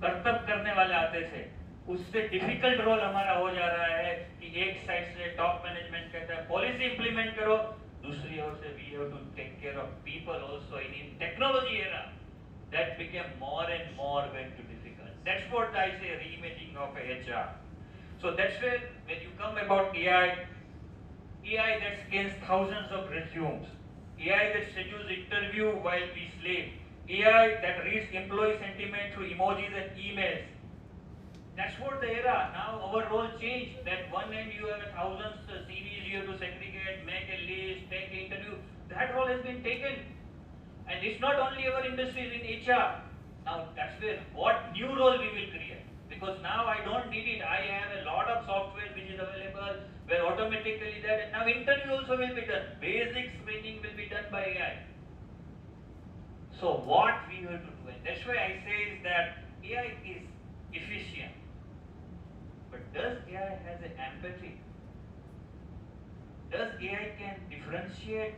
कर्तव्य करने वाले आते थे, उससे difficult role हमारा हो जा रहा है कि एक साइड से टॉप मैनेजमेंट कहता है पॉलिसी इंप्लीमेंट करो, दूसरी ओर से we have to take care of people also in technology era. That became more and more going to difficult. That's what I say, reimaging of HR. So that's where when you come about AI that scans thousands of resumes, AI that schedules interview while we sleep, AI that reads employee sentiment through emojis and emails. That's what the era. Now our role changed. That one end you have thousands of CVs, you have to segregate, make a list, take an interview. That role has been taken. And it's not only our industries in HR. Now that's where what new role we will create. because now I don't need it. I have a lot of software which is available where automatically that, and now interview also will be done. Basic screening will be done by AI. So what we have to do, and that's why I say is that AI is efficient, but does AI has an empathy? Does AI can differentiate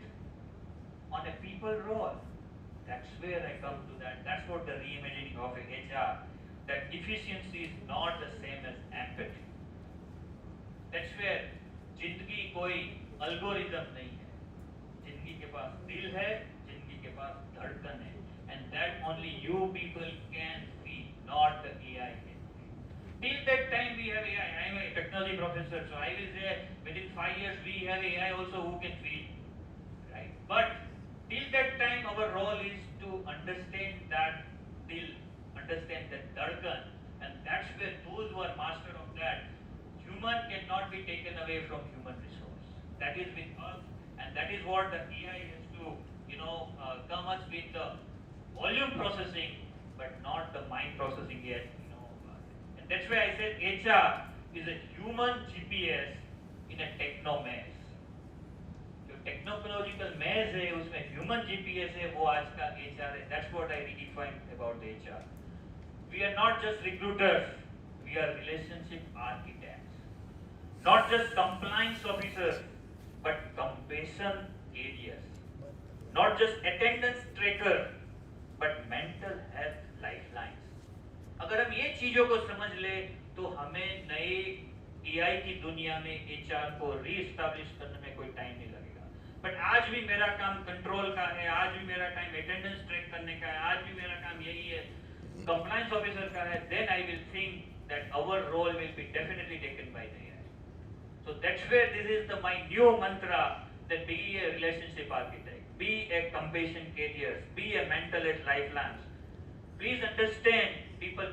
on a people role? That's where I come to that. That's what the reimagining of HR, that efficiency is not the same as empathy. That's where जिंदगी कोई algorithm नहीं है. जिंदगी के पास दिल है, जिंदगी के पास धड़कन है, and that only you people can feel, not the AI can feel. Till that time we have AI. I am a technology professor, so I will say within 5 years we have AI also who can feel, right? But till that time our role is to understand that dil, understand that dhadkan, and that's where those who are master of that, human cannot be taken away from human resource. That is with us, and that is what the AI has to, come up with the volume processing, but not the mind processing yet, and that's why I said HR is a human GPS in a techno maze. जो technological मेज है उसमें human GPS है, वो आज का HR है. That's what I redefine about HR. We are not just recruiters, we are relationship architects. Not just compliance officers but compassion carriers. Not just attendance tracker but mental health lifelines. अगर हम ये चीजों को समझ ले तो हमें नए एआई की दुनिया में एचआर को रीएस्टैब्लिश करने में कोई टाइम नहीं लगेगा. बट आज भी मेरा काम कंट्रोल का है, आज भी मेरा टाइम अटेंडेंस ट्रैक करने का है, आज भी मेरा काम यही है, कंप्लायंस ऑफिसर का है. Then I will think that our role will be definitely taken by the AI. So that's where this is the my new mantra, that be a relationship architect, be a compassion carrier, be a mental health lifeline. Please understand, people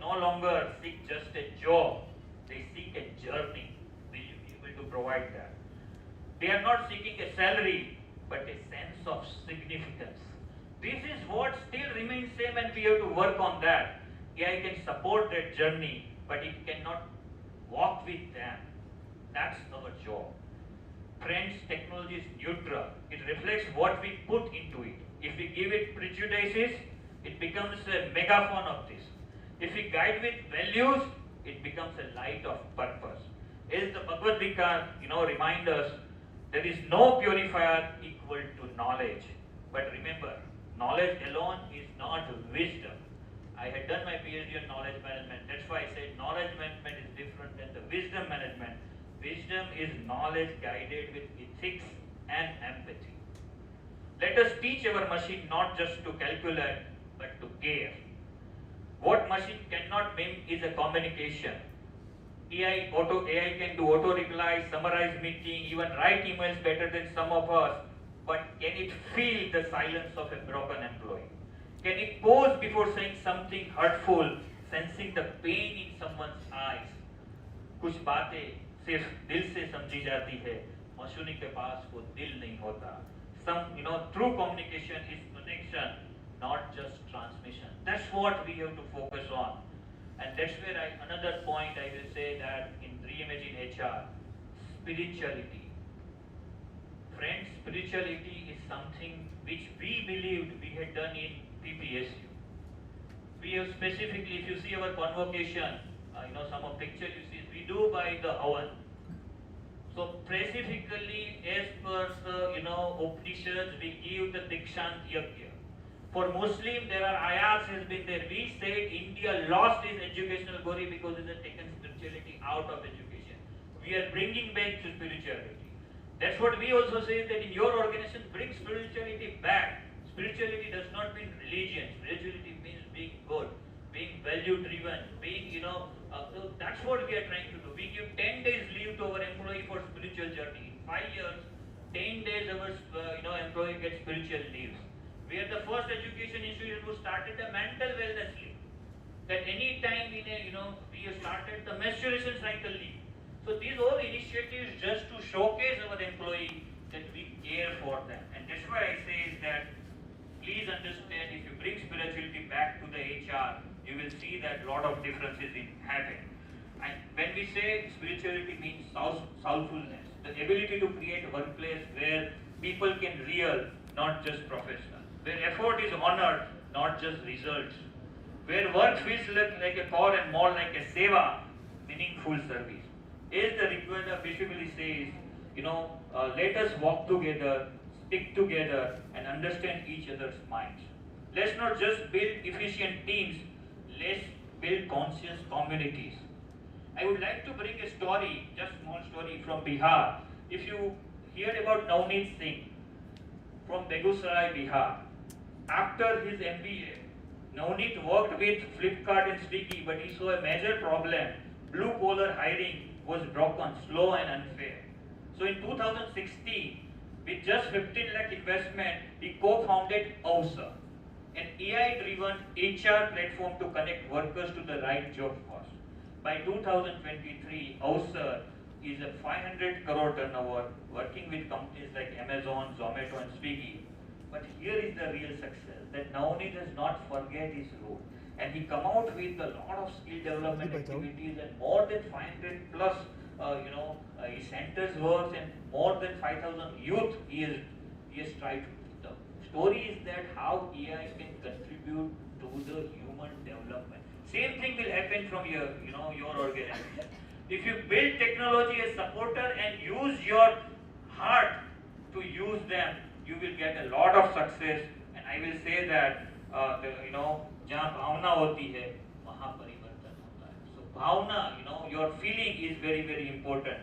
no longer seek just a job, they seek a journey. Will you be able to provide that? They are not seeking a salary, but a sense of significance. This is what still remains same, and we have to work on that. AI can support that journey, but it cannot walk with them. That's our job. Friends, technology is neutral. It reflects what we put into it. If we give it prejudices, it becomes a megaphone of this. If we guide with values, it becomes a light of purpose. As the Bhagavad Gita, reminds us, there is no purifier equal to knowledge. But remember, knowledge alone is not wisdom. I had done my PhD in knowledge management. That's why I said knowledge management is different than the wisdom management. Wisdom is knowledge guided with ethics and empathy. Let us teach our machine not just to calculate, but to care. What machine cannot mimic is a communication. AI can do auto reply, summarize meeting, even write emails better than some of us. But can it feel the silence of a broken employee? Can it pause before saying something hurtful, sensing the pain in someone's eyes? कुछ बातें सिर्फ दिल से समझी जाती है, machine के पास वो दिल नहीं होता. True communication is connection, not just transmission. That's what we have to focus on. And that's where another point I will say that in Reimagine HR, spirituality. Friends, spirituality is something which we believed we had done in PPSU. We have specifically, if you see our convocation, some of picture you see, we do by the Havan. So specifically, as per the Upanishads, we give the Dikshant Yajna. For Muslim, there are ayats has been there. We said India lost its educational glory because it has taken spirituality out of education. We are bringing back to spirituality. That's what we also say, that in your organization, bring spirituality back. Spirituality does not mean religion. Spirituality means being good, being value driven, being, so that's what we are trying to do. We give 10 days leave to our employee for spiritual journey. In 5 years, 10 days our employee gets spiritual leaves. We are the first education institution who started a mental wellness leave. That any time we have started the menstruation cycle leave. So these all initiatives just to showcase our employee that we care for them. And that's why I say is that please understand, if you bring spirituality back to the HR, you will see that lot of differences in happen. And when we say spirituality means soulfulness, the ability to create a workplace where people can real, not just professional, where effort is honored, not just results, where work feels like a core and more like a seva, meaningful service. As the Rigveda basically says, let us walk together, stick together, and understand each other's minds. Let's not just build efficient teams, let's build conscious communities. I would like to bring a story, just small story from Bihar. If you hear about Navneet Singh from Begusarai, Bihar, after his MBA, Navneet worked with Flipkart and Swiggy, but he saw a major problem. Blue collar hiring was broken, slow and unfair. So in 2016, with just 15 lakh investment, he co-founded AWSA, an AI-driven HR platform to connect workers to the right job force. By 2023, AWSA is a 500 crore turnover, working with companies like Amazon, Zomato and Swiggy. But here is the real success, that Navneet does not forget his root. And he come out with a lot of skill development activities and more than 500 plus, his centers works and more than 5,000 youth he has tried to put. The story is that how AI can contribute to the human development. Same thing will happen from your organization. If you build technology as supporter and use your heart to use them, you will get a lot of success. And I will say that जहाँ भावना होती है वहाँ परिवर्तन होता है. So Bhavna, your feeling is very very important.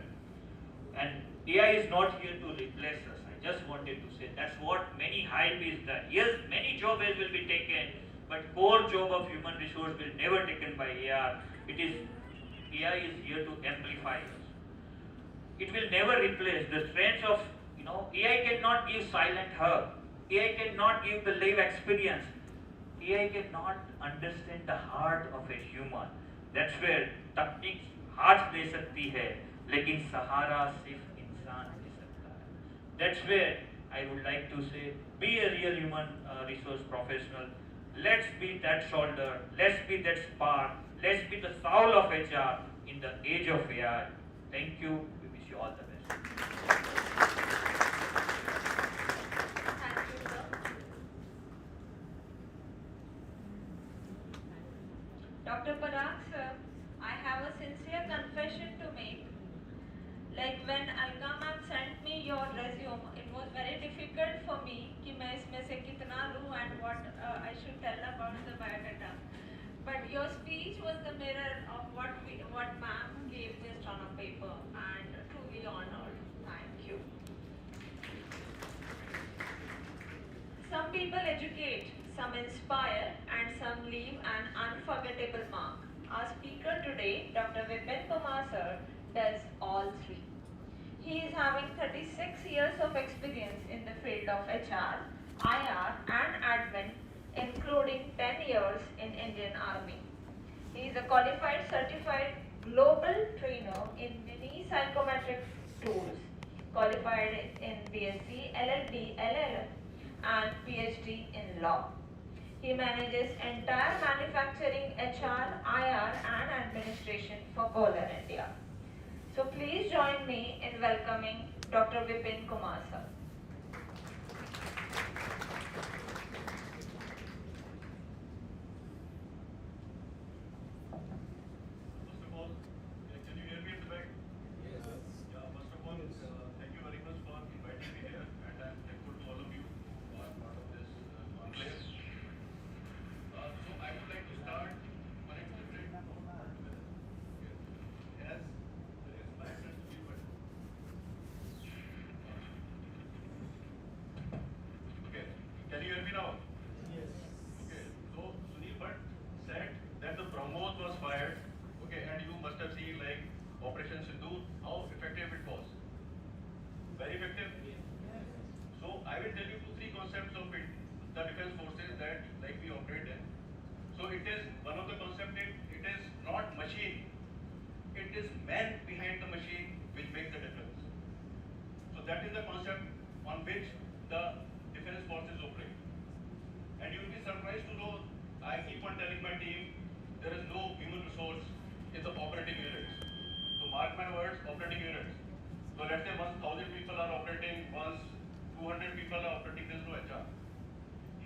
And AI is not here to replace us. I just wanted to say that's what many hype is that. Yes, many jobs will be taken, but core job of human resource will never taken by AI. AI is here to amplify us. It will never replace the strengths of, AI cannot give silent hug. AI cannot give the live experience. AI cannot understand the heart of a human. That's where techniques हाथ दे सकती है, लेकिन सहारा सिर्फ इंसान दे सकता है. That's where I would like to say, be a real human resource professional. Let's be that shoulder. Let's be that spark. Let's be the soul of HR in the age of AI. Thank you. We wish you all the best. Thank you, sir. Dr. Parag, sir, I have a sincere confession to make. Like when Alka ma'am sent me your resume, it was very difficult for me कि मैं इसमें से कितना लूँ and what I should tell about the biodata. But your speech was the mirror of what ma'am gave just on a paper, and truly honored. Thank you. Some people educate, some inspire, and some leave an unforgettable mark. Our speaker today, Dr. Vipin Kumar sir, does all three. He is having 36 years of experience in the field of HR, IR, and admin, including 10 years in Indian Army. He is a qualified certified global trainer in many psychometric tools, qualified in BSc, LLB, LLM, and PhD in law. He manages entire manufacturing, HR, IR, and administration for Kolar, India. So please join me in welcoming Dr. Vipin Kumar sir. First of all, can you hear me at the back? Yes. Yeah, first of all, thank you very much for inviting me here, and I'm thankful to all of you who are part of this conclave. So I would like to start one exhibit as there is my friend Sunil Bhatt. Okay, can you hear me now? Yes. Okay, so Sunil Bhatt said that the BrahMos was fired. Okay, and you must have seen like Operation Sindoor, how effective it was. Very effective. So I will tell you 2-3 concepts of it, the defense forces that like we operate in. So it is one of the concepts. It is not machine. It is man behind the machine which makes the difference. So that is the concept on which the defense forces operate. And you will be surprised to know, I keep on telling my team there is no human resource in the operating units. So mark my words, operating units. So let's say once 1,000 people are operating, once 200 people are operating, there is no HR.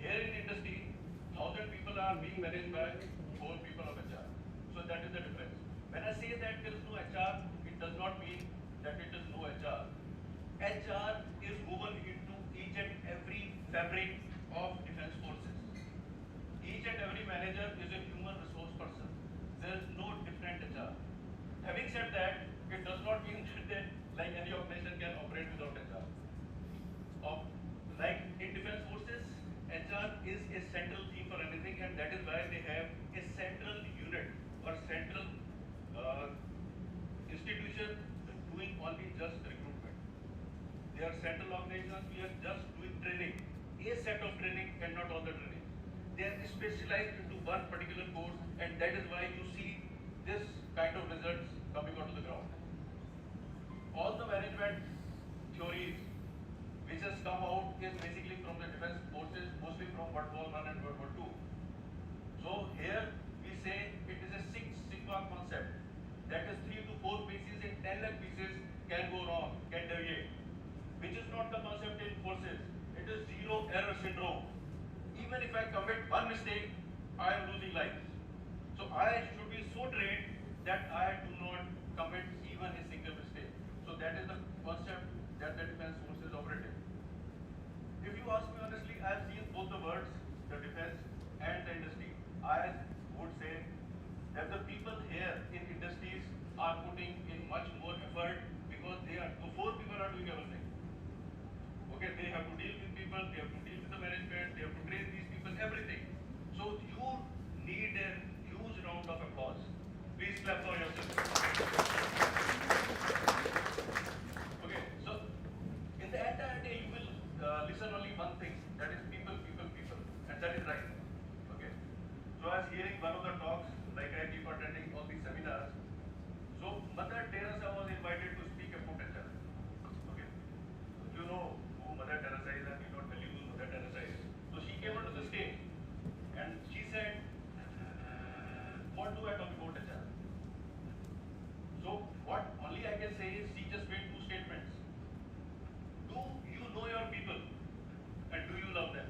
Here in industry, 1,000 people are being managed by 4 people of HR. So that is the difference. When I say that there is no HR, it does not mean that it is no HR. HR is woven into each and every fabric of defense forces. Each and every manager is a human resource person. There is no different HR. Having said that, it does not mean that like any organization can operate without HR. Like in defense forces, HR is a central theme for anything, and that is why they have a central unit or central institution doing only just recruitment. They are central organizations, we are just doing training, a set of training and not all the training. They are specialized into one particular course, and that is why you see this kind of results coming onto the ground. All the management theories which has come out is basically from the defense forces, mostly from World War I and World War II. So here we say it is a Six Sigma concept. That is 3 to 4 pieces in 10 lakh pieces can go wrong, can deviate. Which is not the concept in forces. It is zero error syndrome. Even if I commit one mistake, I am losing lives. So I should be so trained that I do not commit even a single mistake. So that is the concept that the defense forces operate in. If you ask me honestly, I have seen both the words, the defense and the industry. I would say that the people here in industries are putting in much more effort because they are, before people are doing everything. Okay, they have to deal with people, they have to deal with the management, they have to train these people, everything. So you need a huge round of applause. Please clap for yourself. Okay, so in the entire day you will listen only one thing, that is people, people, people, and that is right. Okay, so I was hearing one of the talks, like I keep attending all these seminars. So Mother Teresa was invited to speak about HR. Okay, you know who Mother Teresa is, and you don't believe who Mother Teresa is. So she came onto the stage and she said, what do I talk about HR? So what only I can say is she just made 2 statements. Do you know your people and do you love them?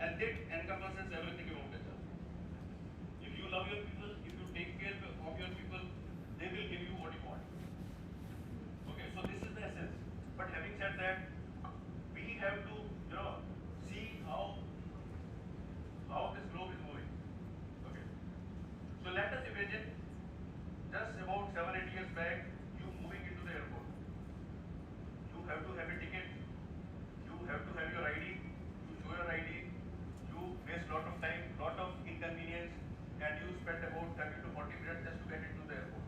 And that encompasses everything about HR. If you love your people, if you take care of your people, they will give you what you want. Okay, so this is the essence. But having said that, we have to, see how this globe is moving. Okay. So let us imagine just about 7-8 years back, you moving into the airport. You have to have a ticket. You have to have your ID. You show your ID. You waste lot of time, lot of inconvenience, and you spend about 30 to 40 minutes just to get into the airport.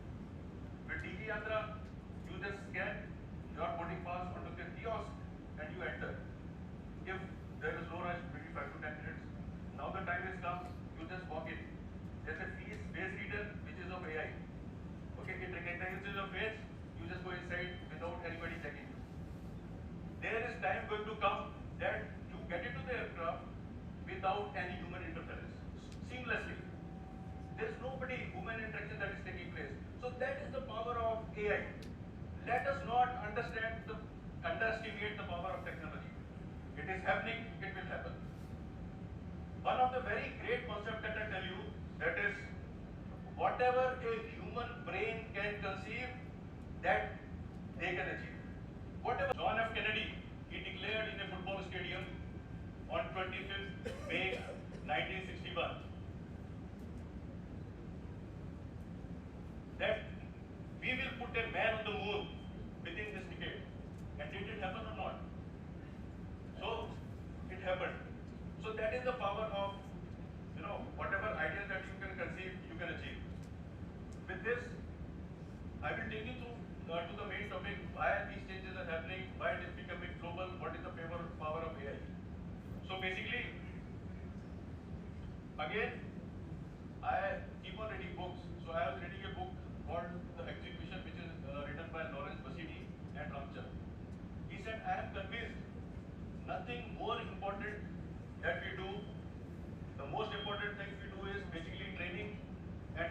With DG Yatra, you just scan your boarding pass onto the kiosk and you enter. If there is no rush, maybe 5 to 10 minutes. Now the time has come, you just walk in. There's a face reader which is of AI. Okay, it recognizes your face, you just go inside without anybody checking you. There is time going to come that you get into the aircraft without any human interference, seamlessly. There is nobody human interaction that is taking place. So that is the power of AI. Let us not underestimate the power of technology. It is happening, it will happen. One of the very great concepts that I tell you, that is, whatever a human brain can conceive, that they can achieve. Whatever John F. Kennedy, he declared in a football stadium on 25th May 1961 that we will put a man on the moon within this decade. And did it happen or not? So it happened. So that is the power of, whatever ideas that you can conceive, you can achieve. With this, I will take you through to the main topic, why these changes are happening, why it is becoming global, what is the power of AI. So basically, again, I keep on reading books. So I was reading a book called The Execution, which is written by Lawrence Basidi and Ramchand. He said, I am convinced nothing more important that we do, the most important thing we do is basically training and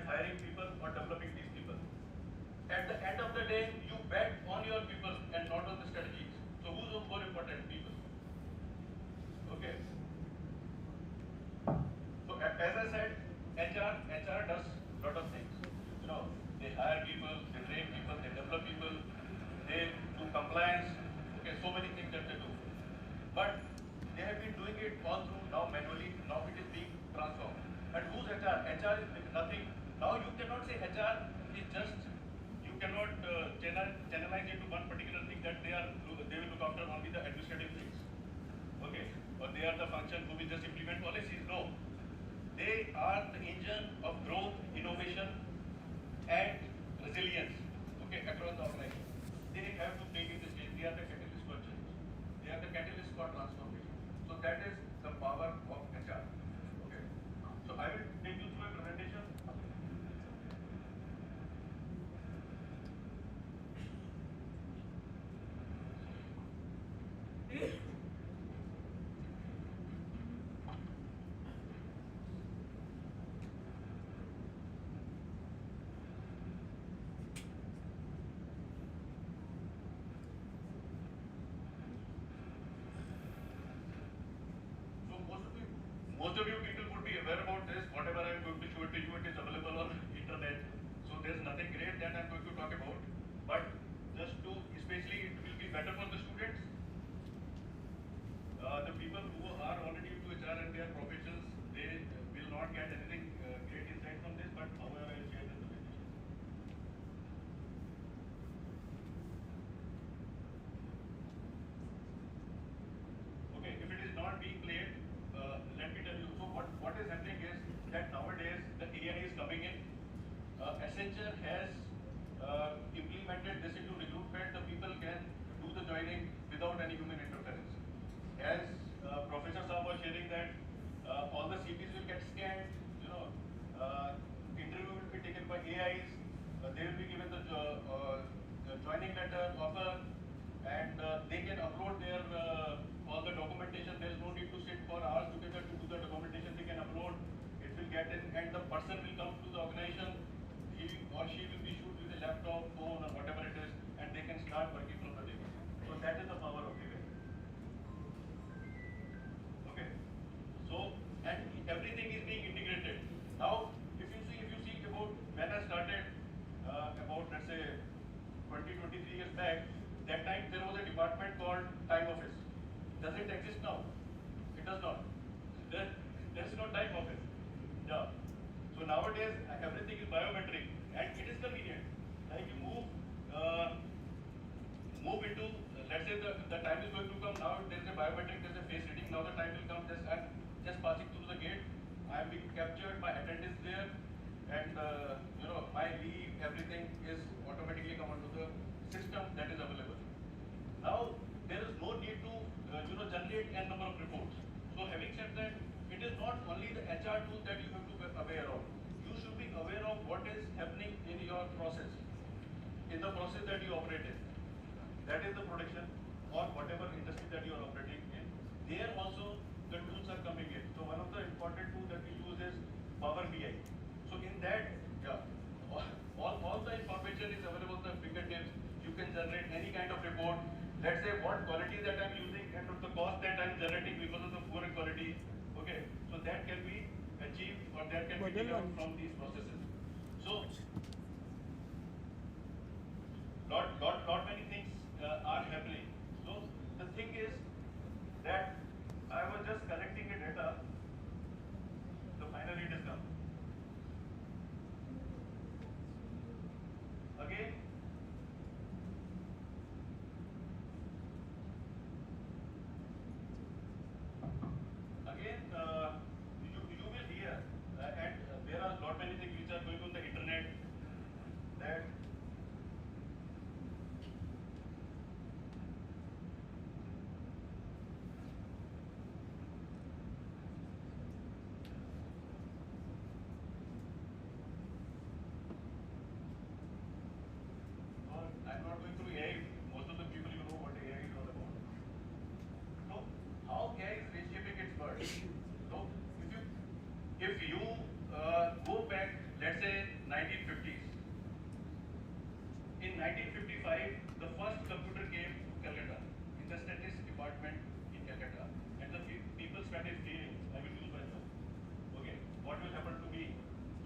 they will look after only the administrative things. Okay, or they are the function who will just implement policies. No, they are the engine of growth, innovation, and resilience. Okay, across the organization, they have to take it the stage. They are the catalyst for change. They are the catalyst for transformation. So that is the power of HR. Okay, so I will take you through a presentation. So most of you people would be aware about this. Whatever I am going to show it to you, it is available on internet. So there's nothing great that I'm going to talk about. But just to, especially it will be better for the students, the people who are already into HR and their professions, they will not get anything great insight from this. But however, I will share the presentation. Okay, if it is not being played, let me tell you. So what is happening is that nowadays the AI is coming in. Accenture has implemented this into recruitment. The people can do the joining without any human interference. As Professor Saab was sharing that all the CVs will get scanned. Interview will be taken by AIs. They will be given the joining letter, offer, and they can upload their all the documentation. There is no need to sit for hours together to do the documentation. They can upload. It will get in, and the person will come to the organization. He or she will be issued with a laptop, phone, or whatever it is, and they can start working from the day. So that is the power of AI. Okay. So and everything is being integrated. Now, if you see about when I started about let's say 23 years back, that time there was a department called time office. Does it exist now? It does not. There is no time office. Yeah. So nowadays everything is biometric and it is convenient. Like you move into let's say the time is going to come now. There is a biometric, there is a face reading. Now the time will come. I'm just passing through the gate. I am being captured. My attendance there, and my leave, everything is automatically come onto the system that is available. Now there is no need to generate n number of reports. So having said that, it is not only the HR tool that you have to be aware of. You should be aware of what is happening in your process, in the process that you operate in. That is the production or whatever industry that you are operating in. There also the tools are coming in. So one of the important tools that we use is Power BI. So in that, all the information is available at the fingertips. You can generate any kind of report. Let's say what quality that I'm using and the cost that I'm generating because of the poor quality. Okay, so that can be achieved or that can be taken from these processes. So lot many things are happening. So the thing is that I was just collecting a data. So finally it is come. Again, you will hear and there are lot many things which are going on the internet that I'm not going through AI. Most of the people you know what AI is all about. So how AI is reshaping its world. So if you go back, let's say 1950s. In 1955, the first computer came to Calcutta in the statistics department in Calcutta, and the people started fearing, I will use myself. Okay, what will happen to me?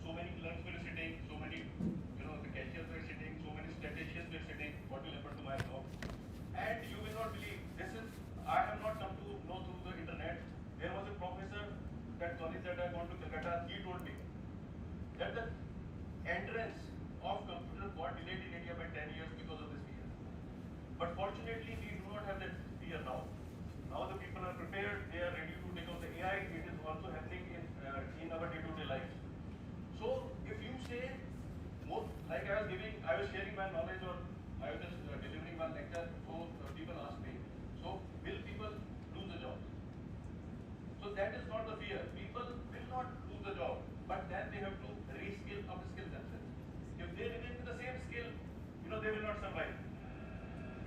So many clerks were sitting, so many, the cashiers were sitting, so many statisticians were sitting. What will happen to my job? And you will not believe, I have not come to know through the internet. There was a professor that college that I gone to Calcutta, he told me that the entrance of computer got delayed in India by 10 years because of this fear. But fortunately, Fortunately, we do not have that fear now. Now the people are prepared, they are ready to take on the AI. It is also happening in our day-to-day life. So if you say, more, like I was sharing my knowledge, or I was just delivering one lecture, so people ask me, so will people lose the job? So that is not the fear. People will not lose the job, but then they have to reskill, upskill themselves. If they remain with the same skill, they will not survive.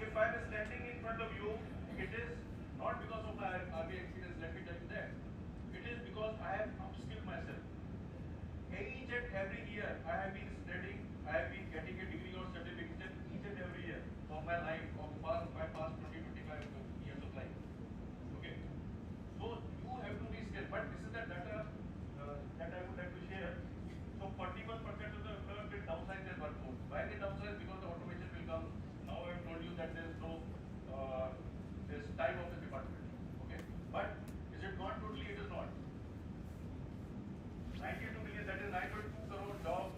If I am standing in front of you, it is not because of my RBI experience, let me tell you that. It is because I have upskilled myself. Each and every year, I have been studying, I have been getting a degree or certificate each and every year of my life, of my past 20-25 years of life. Okay. So you have to reskill, but this is the data that I would like to share. So 41% of the employers will downsize their workforce. Why they downsize? Because the automation will come. Now I have told you that there is no this time of the department. Okay, but is it gone totally? It is not. 92 million, that is 9.2 crore jobs,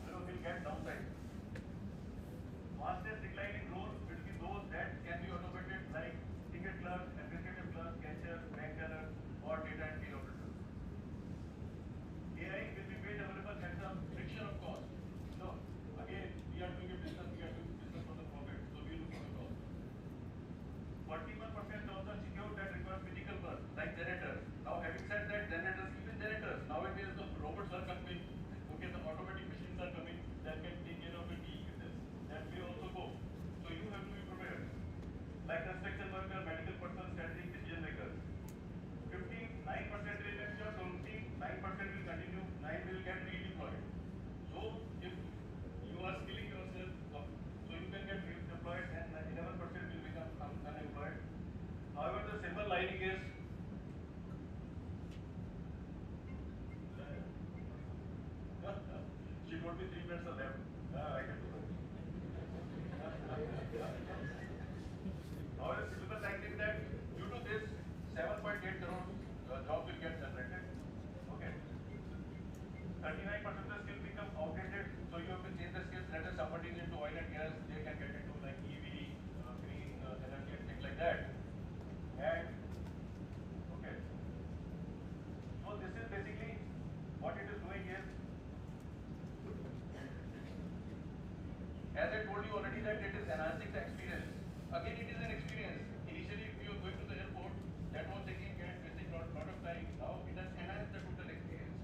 will get downsized. Fastest declining roles will be those that can be automated, like ticket clerk, administrative clerk, cashier, bank teller, or data entry operator. AI will be made available at the friction of cost. So again, we are doing a business, for the profit, so we look for the cost. 41% jobs are secured that require physical work, like janitors. Now having said that, even janitors, nowadays the robots are coming, okay, the automatic machines are coming that can take care of the key business. That may also go. So you have to be prepared. Like construction worker, medical person, strategic decision makers. 59% will ensure, 29% will continue, 9 will get redeployed. So if you are skilling yourself up, so you can get redeployed, and 11% will become unemployed. However, the silver lining is she told me 3 minutes are left. I can do that. However, silver lining is that due to this, 7.8 crore jobs will get generated. Okay. 39% of the skills become outdated, so you have to change the skills. Let us somebody is into oil and gas, they can get into like EV, green energy and things like that. And okay. So this is basically what it is doing is, as I told you already, that it is enhancing the experience. Again, it is an experience. Initially, if you are going to the airport, that was taking wasting lot of time. Now it has enhanced the total experience.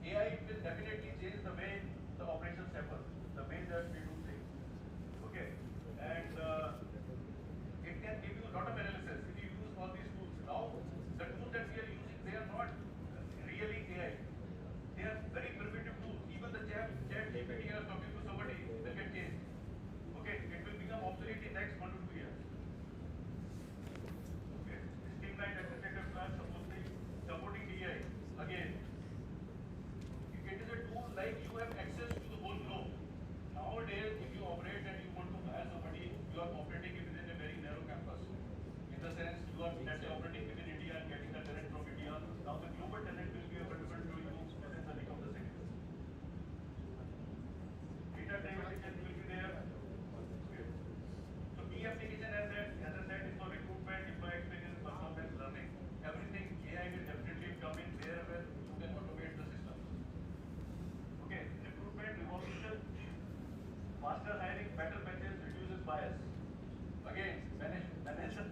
AI will definitely change the way the operations happen, the way that we do things. Okay, and it can give you a lot of analysis if you use all these tools. Now, the tools that we are using, they are not really AI. They are very primitive tools. Even the chat GPT is talking to somebody will get changed. Okay, it will become obsolete in next 1 to 2 years. Okay, streamlined administrative plan supporting DI. Again, it is a tool like you have access to the whole globe. Nowadays, if you operate and you want to hire somebody, you are operating within a very narrow campus. In the sense, you are, let's say, operating within India and getting the talent from India. Now the global talent will be available to you within the nick of the second. Data driven will be there. Okay. So key application as I said, is for recruitment, employee experience, performance, learning. Everything AI will definitely come in there where you can automate the system. Okay, recruitment, revolution, faster hiring, better benches, reduces bias. Again, manager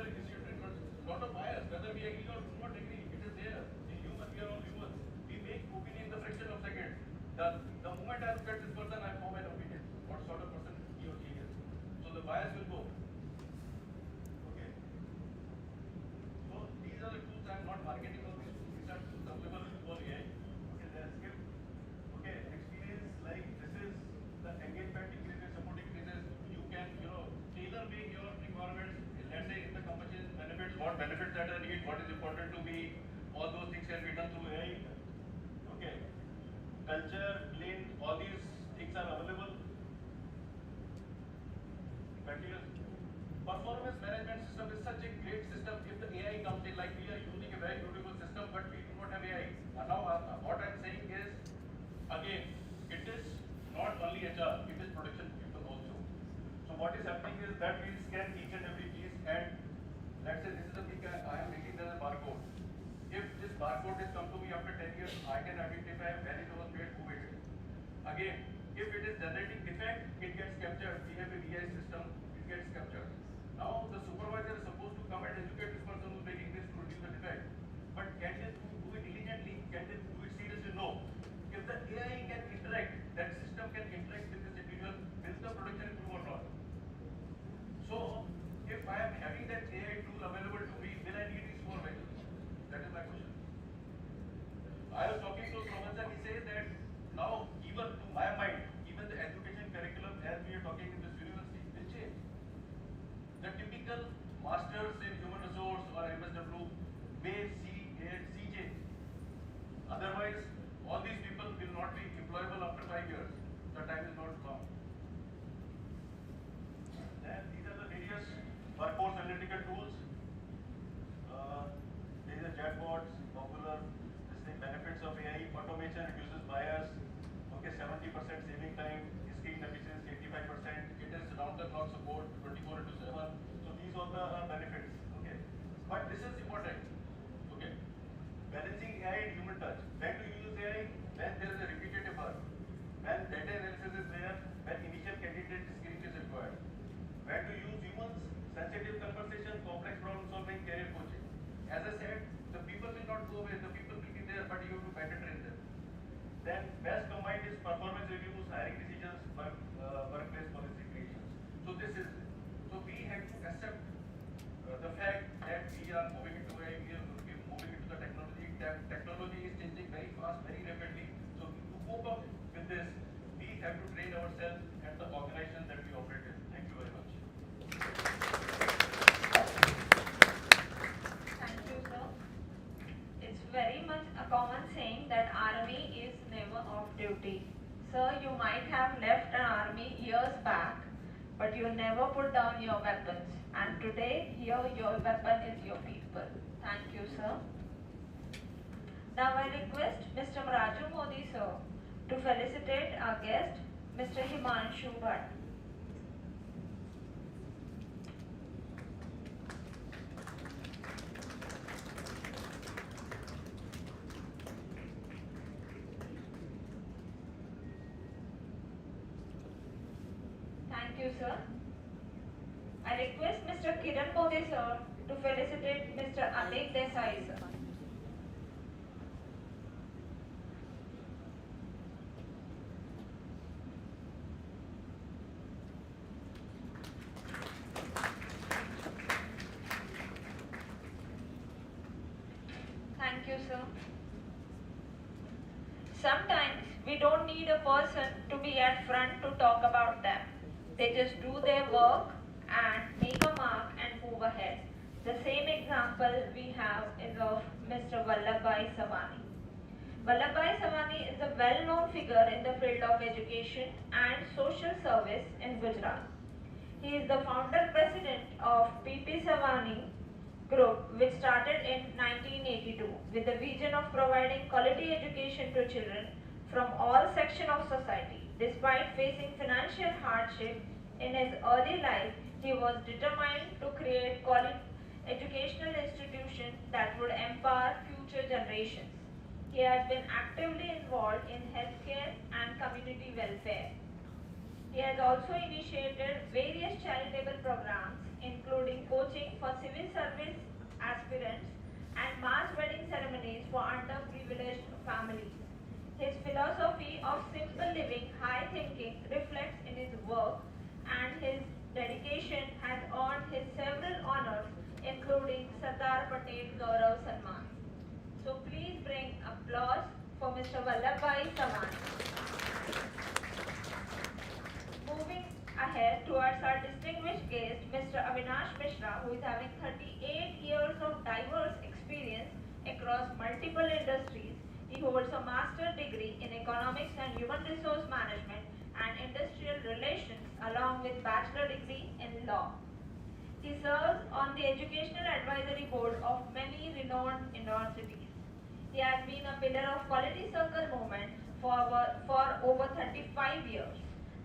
instituted a lot of bias, whether we agree or do not agree, it is there. In human, we are all humans. We make opinion in the fraction of seconds. The moment I look at this person, I form an opinion. What sort of person he or she is. So the bias will go. Okay. So these are the tools. I am not marketing all these tools. These are tools available for AI. Okay, they are skill. Okay, experience, like this is the engagement increases, support increases. You can, tailor make your requirements. Let's say in the compensation benefits, what benefits that I need, what is important to me, all those things can be done through AI. Okay. Culture, blend, all these things are available. Continuous. Performance management system is such a great system. If the AI comes in, like we are using a very beautiful system, but we do not have AI. And now what I'm saying is, again, it is not only HR, it is production people also. So what is happening is that we scan each and every piece, and let's say this is a big, I am making the barcode. If this barcode is come to me after 10 years, I can identify when it was made, who it is. Again, if it is generating defect, it gets captured. We have a VI system, it gets captured. Now the supervisor is supposed to come and educate this person who is making this to reduce the defect. But can they do it diligently? Can they do it seriously? No. If the AI can interact, that system can interact with this individual, will the production improve or not? So, if I am having that AI tool available to me, will I need these 4 values? That is my question. I was talking to Professor, he says that now, even to my mind, even the education curriculum as we are talking in this university will change. The typical masters in human resource or MSW may see a sea change. Otherwise, all these people will not be employable after 5 years. The time is not long. Then these are the various workforce analytical tools. There is a chatbots, popular, this thing, benefits of AI, automation reduces bias, okay, 70% saving time, screen efficiency 85%, it is round the clock support 24/7. So these are the benefits, okay. But this is important, okay. Balancing AI and human touch. When to use AI? When there is a repetitive work. When data analysis is there, when initial candidate screening is required. When to use humans? Sensitive conversation, complex problem solving, career coaching. As I said, the people will not go away, the people will be there, but you have to better train them. Then best combined is performance reviews, hiring decisions, workplace policy creations. So this is, so we have to accept the fact that we are moving into AI, we are moving into the technology. Technology is changing very fast, very rapidly. So to cope up with this, we have to train ourselves at the organization that we operate in. Thank you very much. Thank you, sir. It's very much a common saying that army is never off duty. Sir, you might have left an army years back, but you never put down your weapons. And today, here your weapon is your people. Thank you, sir. Now I request Mr. Raju Modi, sir, to felicitate our guest, Mr. Himanshu Bhatt. Thank you, sir. I request Mr. Kiran Modi, sir, to felicitate Mr. Anik Desai, sir. Thank you, sir. Sometimes we don't need a person to be at front to talk about them. They just do their work and make a mark and move ahead. The same example we have is of Mr. Vallabhbhai Savani. Vallabhbhai Savani is a well-known figure in the field of education and social service in Gujarat. He is the founder president of PP Savani Group, which started in 1982 with the vision of providing quality education to children from all sections of society. Despite facing financial hardship in his early life, he was determined to create quality educational institutions that would empower future generations. He has been actively involved in healthcare and community welfare. He has also initiated various charitable programs, including coaching for civil service aspirants and mass wedding ceremonies for underprivileged families. His philosophy of simple living, high thinking reflects in his work, and his dedication has earned him several honors, including Sardar Patel Gaurav Samman. So please bring applause for Mr. Vallabhbhai Savani. Moving ahead towards our distinguished guest, Mr. Avinash Mishra, who is having 38 years of diverse experience across multiple industries. He holds a master's degree in economics and human resource management and industrial relations, along with bachelor degree in law. He serves on the educational advisory board of many renowned universities. He has been a pillar of Quality Circle movement for over 35 years.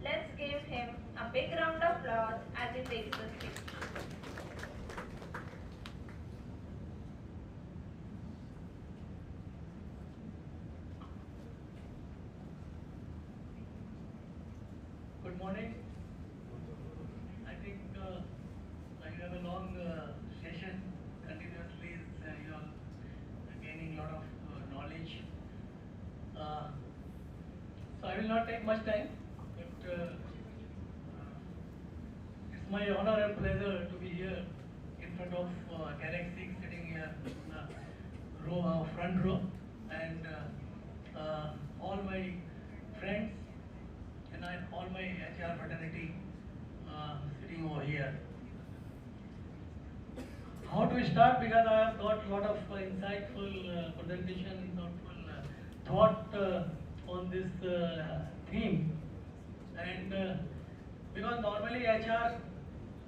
Let's give him a big round of applause. hours as it takes the stage. Good morning. I think I have a long session. Continuously, you are gaining a lot of knowledge. So I will not take much time, but it's my honor and pleasure to be here in front of Derek Singh sitting here in the front row, and all my friends and all my HR fraternity sitting over here. How to start? Because I have got a lot of insightful presentation, thoughtful thought on this theme, and because normally HR,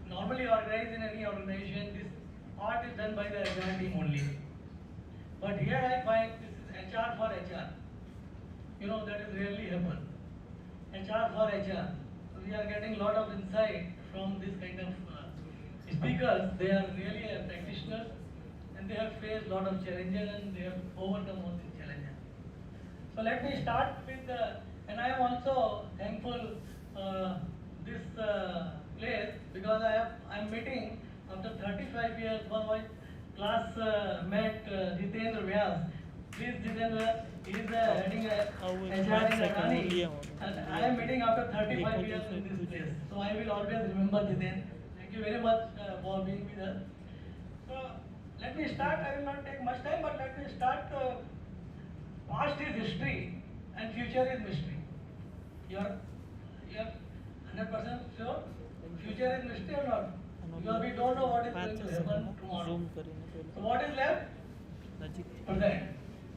normally organized in any organization, this part is done by the HR team only. But here I find this is HR for HR. You know, that is rarely happen. HR for HR. So we are getting a lot of insight from this kind of speakers. They are really practitioners, and they have faced a lot of challenges and they have overcome all these challenges. So let me start with, and I am also thankful this place, because I am meeting after 35 years for my classmate Jitendra Vyas. Please Jitendra, he is heading HR in Adani, and I am meeting after 35 years in this place. So I will always remember Jitendra. Thank you very much for being with us. So let me start. I will not take much time, but let me start. Past is history and future is mystery. You are 100% sure? Future is mystery or not? Because we don't know what is going to happen tomorrow. So what is left? Present.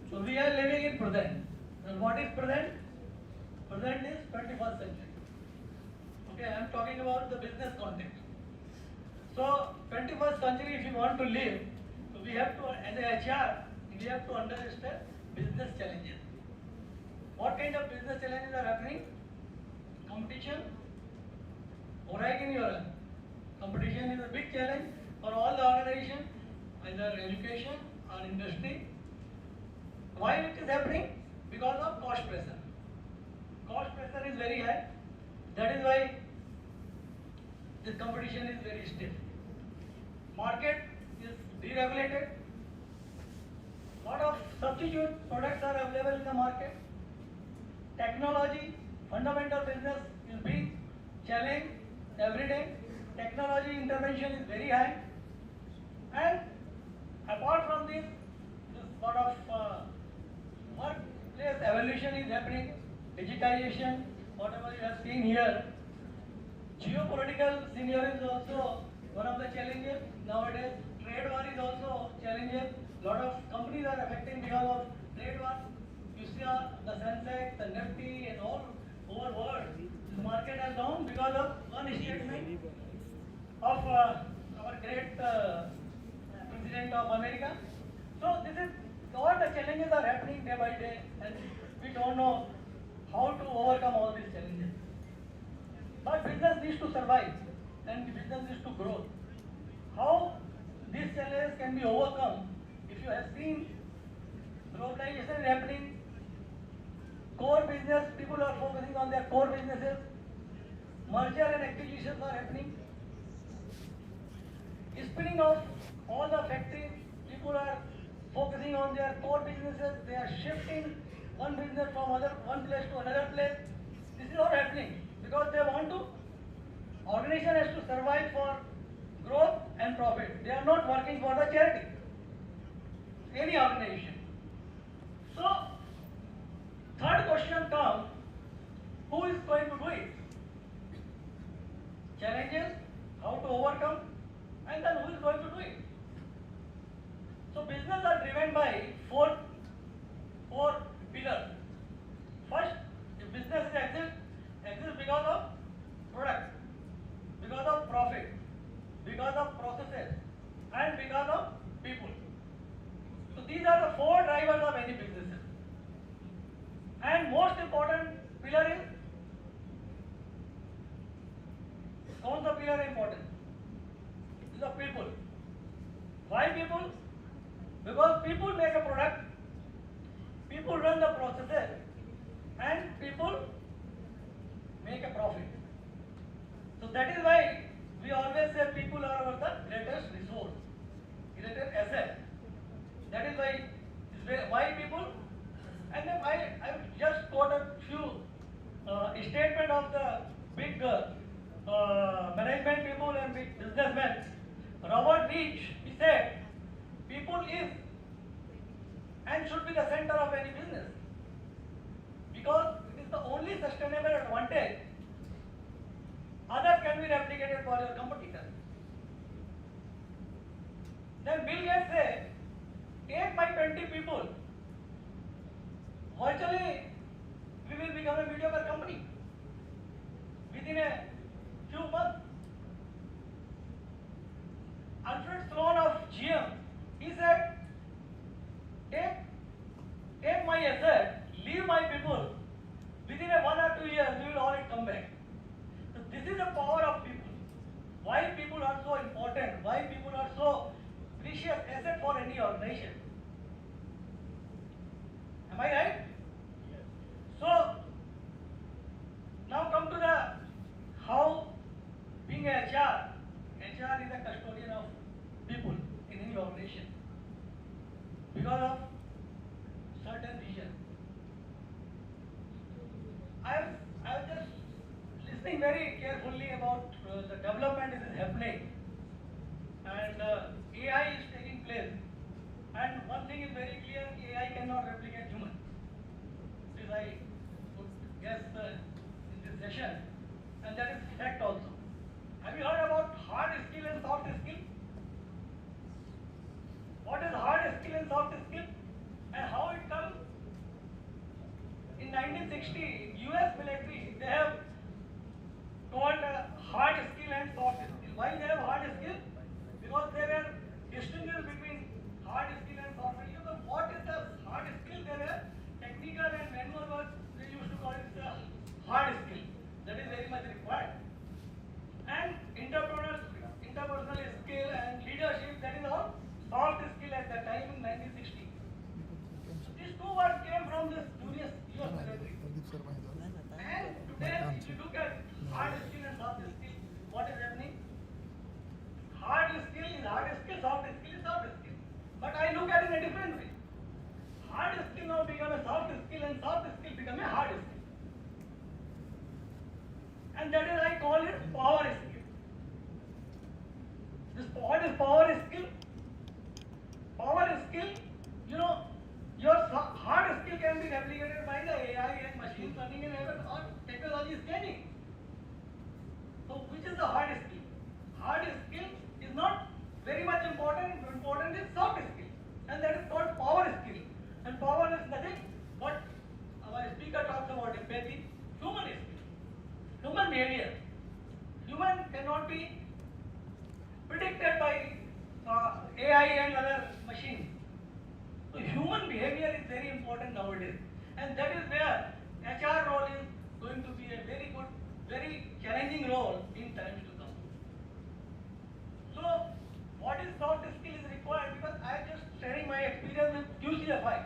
So we are living in present. And what is present? Present is 21st century. Okay, I am talking about the business context. So 21st century, if you want to live, so we have to, as a HR, we have to understand business challenges. What kind of business challenges are happening? Competition. Alright in your competition is a big challenge for all the organizations, either education or industry. Why it is happening? Because of cost pressure. Cost pressure is very high. That is why the competition is very stiff. Market is deregulated. Lot of substitute products are available in the market. Technology, fundamental business is being challenged every day. Technology intervention is very high. And apart from this sort of workplace evolution is happening. Digitization, whatever you have seen here. Geopolitical scenario is also one of the challenges nowadays. Trade war is also challenges. Lot of companies are affected because of trade war. You see the Sensex, the Nifty, and all over world. The market has down because of one statement of our great President of America. So this is all the challenges are happening day by day, and we don't know how to overcome all these challenges. But business needs to survive, and business needs to grow. How these challenges can be overcome? If you have seen, globalization is happening. Core business, people are focusing on their core businesses. Merger and acquisitions are happening. Spinning off all the factories, people are focusing on their core businesses. They are shifting one business from one place to another place. This is all happening because they want to. Organization has to survive for growth and profit. They are not working for the charity. Any organization. So, third question comes, who is going to do it? Challenges, how to overcome, and then who is going to do it? So business are driven by four pillars. First, if business exists because of product, because of profit, because of processes, and because of people. So these are the four drivers of any business. And most important pillar is कौन सा pillar है important? Is the people. Why people? Because people make a product, people run the processes, and people make a profit. So that is why we always say people are our the greatest resource, greatest asset. That is why people. And then I just quote a few statement of the big management people and big businessmen. Robert Reich, he said, people is and should be the center of any business because it is the only sustainable advantage. Others can be replicated for your competitors. Then Bill Gates said, 8 by 20 people. Virtually, we will become a mediocre company within a few months. Alfred Sloan of GM, he said, take my asset, leave my people. Within a 1 or 2 years, we will all come back. So this is the power of people. Why people are so important? Why people are so precious asset for any organization? Am I right? Yes. So now come to the how being a HR is a custodian of people in any organization because of certain vision. I was just listening very carefully about the development that is happening, and AI is taking place. And one thing is very clear: AI cannot replicate human. This I would guess in this session, and that is fact also. Have you heard about hard skill and soft skill? What is hard skill and soft skill, and how it comes? In 1960, US military, they have called hard skill and soft skill. Why they have hard skill? Because they were distinguished between hard skill and soft skill. So what is the hard skill? They were technical and manual work. They used to call it the hard skill. That is very much required. And interpersonal skill and leadership, that is all soft skill at that time in 1960. So these two words came from this US military. And today, if you look at hard skill and soft skill, what is happening? Hard skill is hard skill, soft skill is soft skill. But I look at it in a different way. Hard skill now become a soft skill and soft skill become a hard skill. And that is I call it power skill. What is power skill? Power skill, your hard skill can be replicated by the AI and machine learning and even or technology is changing. So which is the hard skill? Hard skill is not very much important. Important is soft skill, and that is called power skill. And power is nothing but our speaker talks about empathy, human skill, human behavior. Human cannot be predicted by AI and other machines. So human behavior is very important nowadays, and that is where HR role is going to be a very good, very challenging role in times to come. So what is soft skill is required because I am just sharing my experience with QCFI.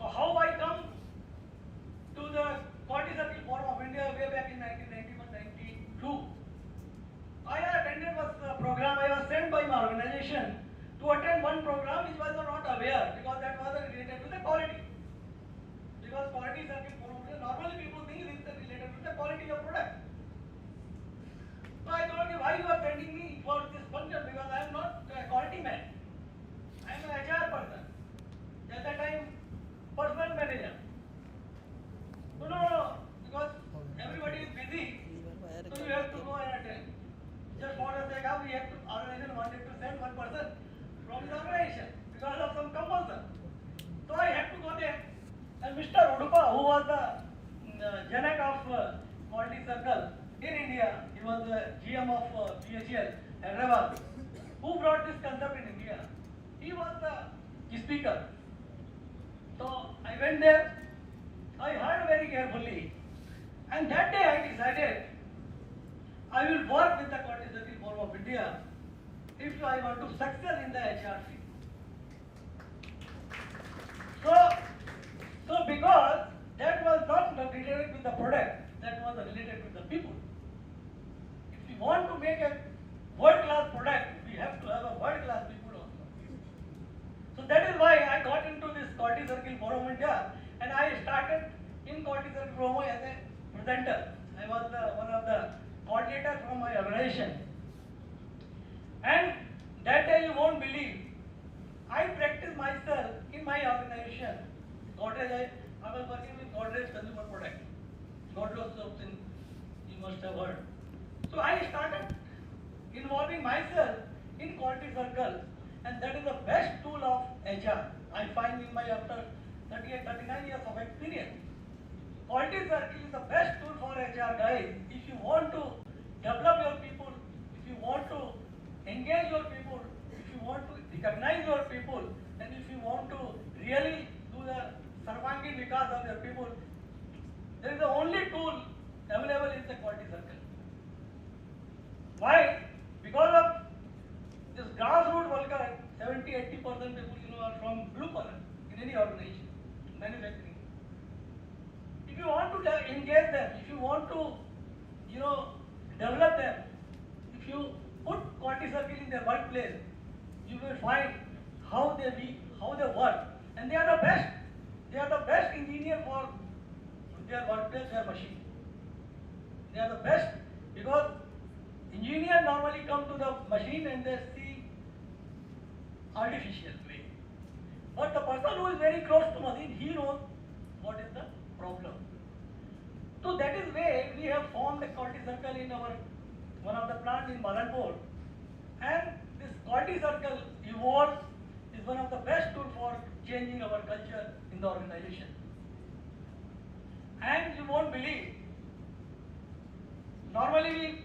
How I come to the Quality Circle Forum of India way back in 1991-92. I attended a program. I was sent by my organization to attend one program which was not aware because that was related to the quality. Because Quality Circle Forum, normally people think it is related to the quality of product. So I told you why you are sending me for this function because I am not a quality man. I am an HR person. At that time, personal manager. No, because everybody is busy, so you have to go and attend. Just for the sake of organization wanted to send one person from the organization because of some compulsion. So I had to go there. And Mr. Udupa, who was the Janak of Quality Circle in India, he was the GM of PHL, Hyderabad, who brought this concept in India. He was the speaker. So I went there, I heard very carefully, and that day I decided India if I want to success in the HR field. So because that was not related with the product, that was related with the people. If we want to make a world-class product, we have to have a world-class people also. So that is why I got into this Quality Circle Forum India, and I started in Quality Circle Forum as a presenter. I was one of the coordinators from my organization. And that day you won't believe, I practiced myself in my organization. Godrej, I was working with Godrej Consumer Product. Godrej soaps you must have heard. So I started involving myself in Quality Circle, and that is the best tool of HR. I find in my after 38, 39 years of experience. Quality Circle is the best tool for HR guys. If you want to develop your people, if you want to engage your people, if you want to recognize your people, and if you want to really do the Sarvangi Vikas of your people, there is the only tool available is the Quality Circle. Why? Because of this grassroots worker, 70-80% people are from blue collar in any organization, manufacturing. If you want to engage them, if you want to develop them, if you put Quality Circle in their workplace, you will find how they work, and they are the best. They are the best engineer for their workplace, their machine. They are the best because engineers normally come to the machine and they see artificial way. But the person who is very close to machine, he knows what is the problem. So that is why we have formed a Quality Circle in our one of the plants in Malanpur, and this Quality Circle evolved is one of the best tools for changing our culture in the organization. And you won't believe, normally we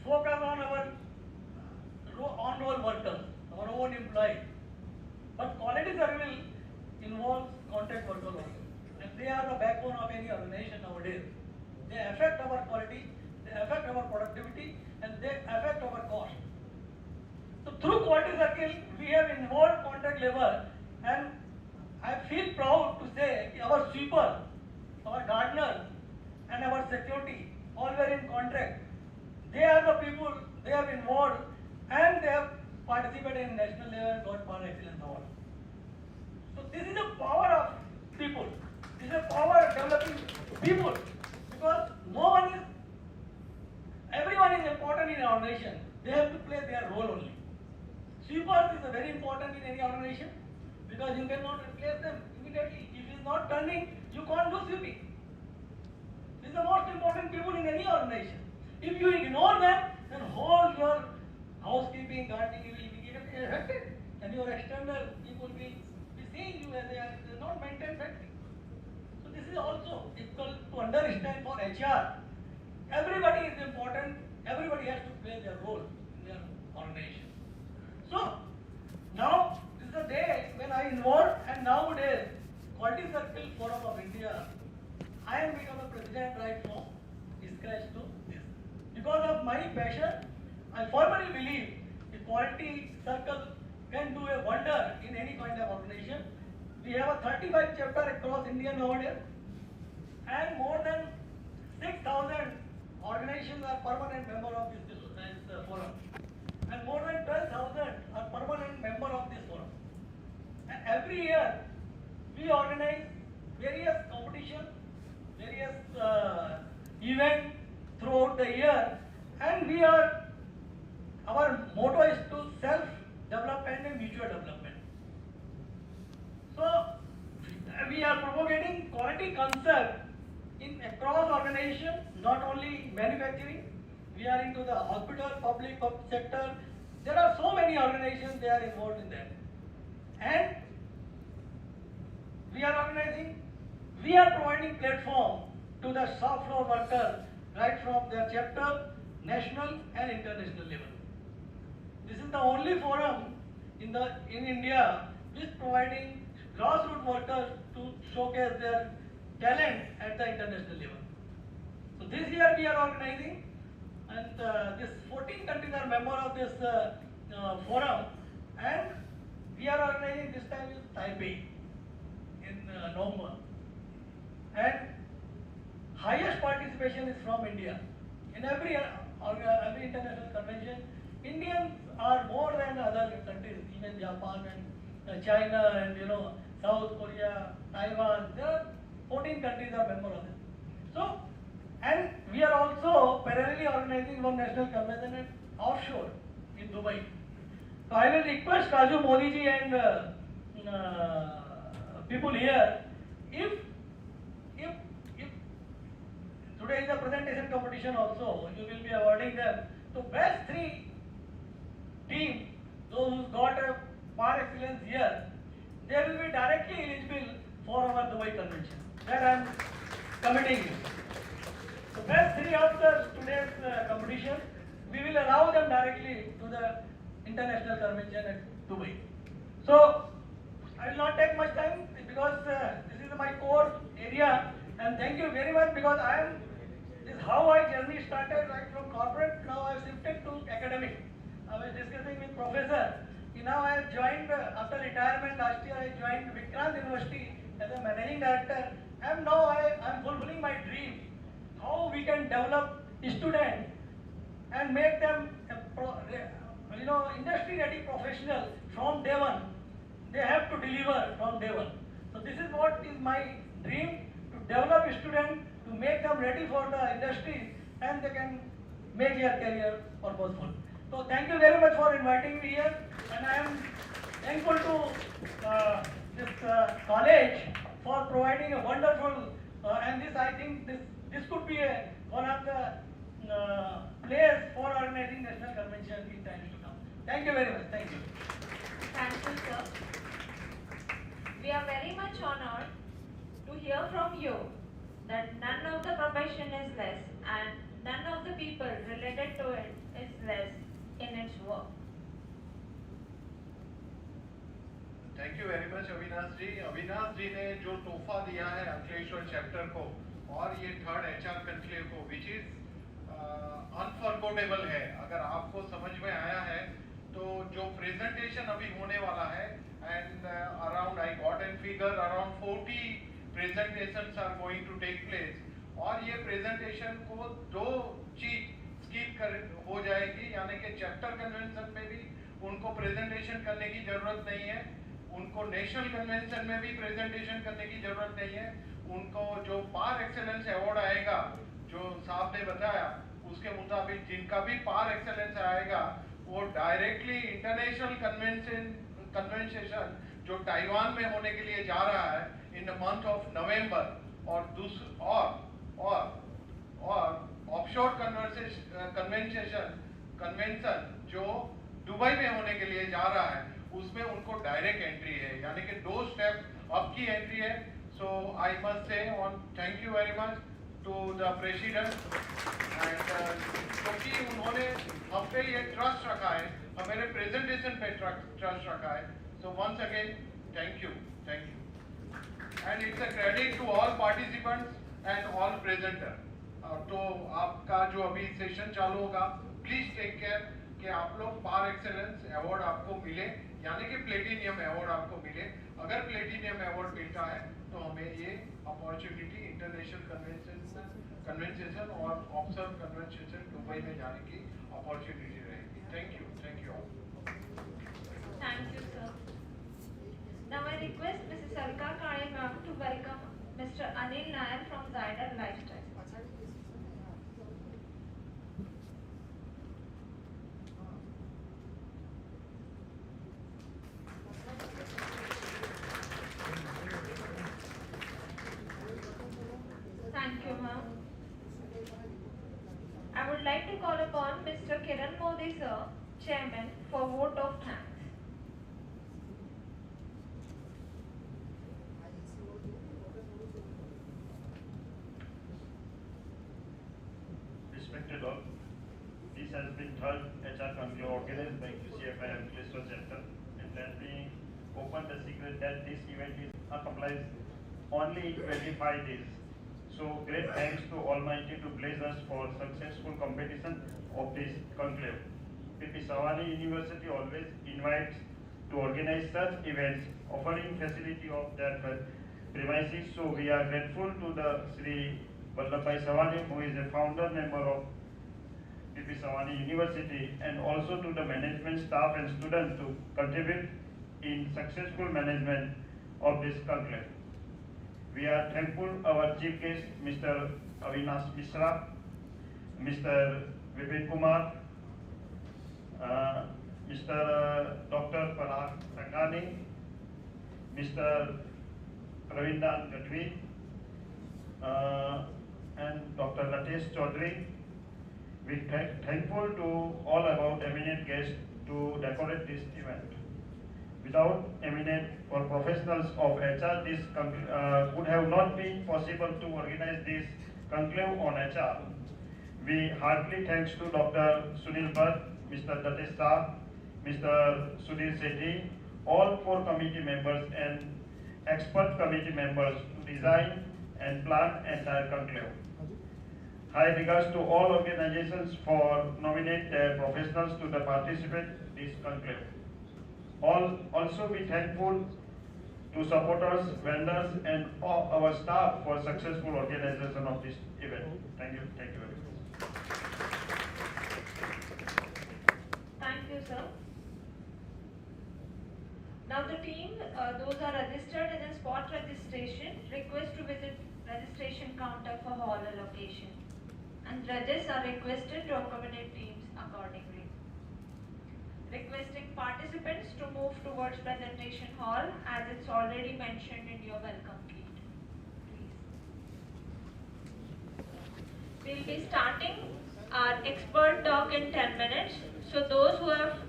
focus on our on-roll workers, our own employees, but Quality Circle involves contract workers also, and they are the backbone of any organization nowadays. They affect our quality, they affect our productivity, and they affect our cost. So through Quality Circle, we have involved contract labor, and I feel proud to say our sweeper, our gardener, and our security, all were in contract. They are the people, they have involved, and they have participated in national level and got Power Excellence Award. So this is the power of people. This is the power of developing people, because everyone is important in our organization. They have to play their role only. Sweepers is very important in any organization because you cannot replace them immediately. If it is not turning, you can't do sweeping. These are the most important people in any organization. If you ignore them, then whole your housekeeping, gardening will be affected, and your external people will be seeing you as they are not maintained factory. So this is also equal to understand for HR. Everybody is important. Everybody has to play their role in their organization. So now this is the day when I involved, and nowadays Quality Circle Forum of India, I am become a president right from scratch to this. Because of my passion, I firmly believe the Quality Circle can do a wonder in any kind of organization. We have a 35 chapter across India nowadays, and more than 6,000 organizations are permanent member of this forum, and more than 12,000 are permanent member of this forum. And every year we organize various competitions, various events throughout the year, and our motto is to self-development and mutual development. So we are propagating quality concept in across organization, not only manufacturing. We are into the hospital, public sector. There are so many organizations they are involved in that. And we are providing platform to the shop floor workers right from their chapter, national and international level. This is the only forum in India which is providing grassroots workers to showcase their talent at the international level. So this year we are organizing And this 14 countries are member of this forum, and we are organizing this time in Taipei in November. And highest participation is from India. In every international convention, Indians are more than other countries, even Japan and China and South Korea, Taiwan. There are 14 countries are member of it. So, and we are also parallelly organizing one national convention at offshore in Dubai. So I will request Raju Modi ji and people here, if today is a presentation competition also, you will be awarding them. So best 3 team, those who got a par excellence here, they will be directly eligible for our Dubai convention. That I am committing. So best 3 of today's competition, we will allow them directly to the international convention at Dubai. So I will not take much time because this is my core area, and thank you very much because this is how my journey started right from corporate. Now I have shifted to academic. I was discussing with professor. Now I have joined after retirement last year. I joined Vikrant University as a managing director, and now I am fulfilling my dream. How we can develop students and make them industry-ready professional from day one. They have to deliver from day one. So this is what is my dream, to develop students, to make them ready for the industry, and they can make their career purposeful. So thank you very much for inviting me here, and I am thankful to this college for providing a wonderful and this I think this could be one of the players for organizing national convention in times to come. Thank you very much. Thank you. Thank you, sir. We are very much honored to hear from you that none of the profession is less and none of the people related to it is less in its work. Thank you very much Avinash ji ने जो तोहफा दिया है Ankleshwar chapter को और ये 3rd HR conclave को, which is unforgettable है। अगर आपको समझ में आया है तो जो प्रेजेंटेशन अभी होने वाला है, and around I got an figure around 40 presentations are going to take place, और ये प्रेजेंटेशन को 2 चीज स्किप कर हो जाएगी, यानी कि चैप्टर कन्वेंशन में भी उनको प्रेजेंटेशन करने की जरूरत नहीं है, उनको नेशनल कन्वेंशन में भी प्रेजेंटेशन करने की जरूरत नहीं है। उनको जो पार एक्सेलेंस अवार्ड आएगा, जो साहब ने बताया उसके मुताबिक जिनका भी पार एक्सेलेंस आएगा वो डायरेक्टली इंटरनेशनल कन्वेंशन जो ताइवान में होने के लिए जा रहा है in the month of November, और ऑफशोर कन्वेंशन जो दुबई में होने के लिए जा रहा है उसमें उनको डायरेक्ट एंट्री है, यानी कि 2 स्टेप अप की एंट्री है। So I must say on thank you very much to the president, and क्योंकि उन्होंने हम पे ये ट्रस्ट रखा है, हमारे प्रेजेंटेशन पे ट्रस्ट रखा है। So once again thank you and it's a credit to all participants and all presenter. तो आपका जो अभी सेशन चालू होगा, प्लीज टेक केयर कि आप लोग पार एक्सेलेंस अवार्ड आपको मिले, यानी कि प्लेटिनियम अवार्ड आपको मिले। अगर प्लेटिनियम अवार्ड मिलता है तो हमें ये अपॉर्चुनिटी इंटरनेशनल कन्वेंशन और ऑफिसर कन्वेंशन दुबई में जाने की अपॉर्चुनिटी रहेगी। Thank you all. Thank you, sir. Now I request Mrs. Alka Kare ma'am to welcome Mr. Anil Nair from Zyder Lifestyle. Thank you, ma'am. I would like to call upon Mr. Kiran Modi, sir, Chairman, for vote of thanks. Respected all, this has been 3rd HR Conclave organized by QCFI and Felicitation Center, and let me open the secret that this event is accomplished only in 25 days. So great thanks to Almighty to bless us for successful competition of this conclave. PP Savani University always invites to organize such events, offering facility of their premises. So we are grateful to the Sri Vallabhbhai Savani, who is a founder member of PP Savani University, and also to the management staff and students to contribute in successful management of this conclave. We are thankful our chief guest, Mr. Avinash Mishra, Mr. Vipin Kumar, Mr. Dr. Parag Sangani, Mr. Ravindan Gadvi, and Dr. Latesh Chaudhary. We are thankful to all about eminent guests to decorate this event. Without eminent or professionals of HR, this would have not been possible to organize this conclave on HR. We heartily thanks to Dr. Sunil Bhatt, Mr. Datesh Shah, Mr. Sudhir Sethi, all 4 committee members and expert committee members to design and plan entire conclave. High regards to all organizations for nominate their professionals to the participate this conclave. Also be thankful to supporters, vendors, and all our staff for successful organization of this event. Thank you very much. Thank you, sir. Now the team, those are registered in a spot registration, request to visit registration counter for hall allocation. And judges are requested to accommodate teams accordingly. Requesting participants to move towards presentation hall as it's already mentioned in your welcome kit. Please. We'll be starting our expert talk in 10 minutes. So those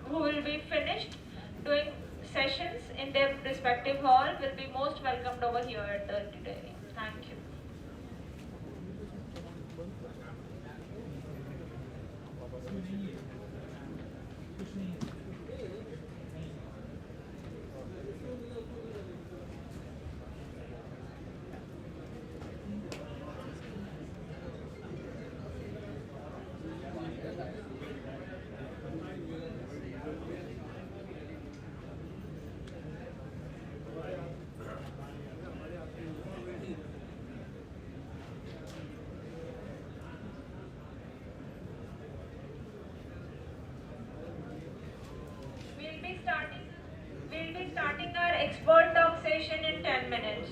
who will be finished doing sessions in their respective hall will be most welcomed over here at the auditorium. Thank you. We'll be starting our expert talk session in 10 minutes.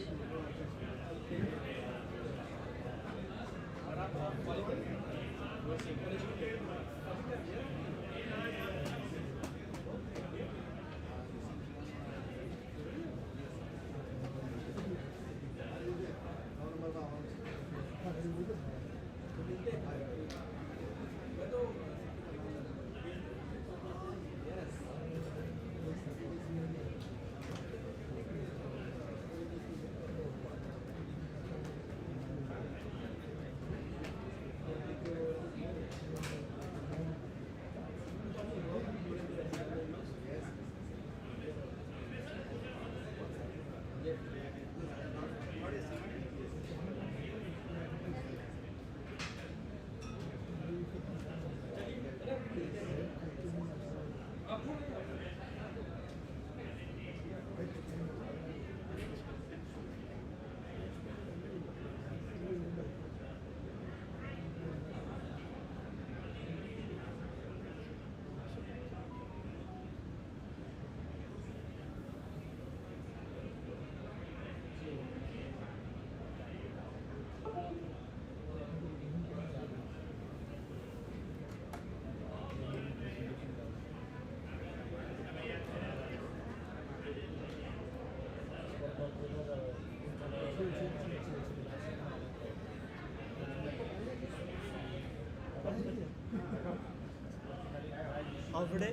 આવડે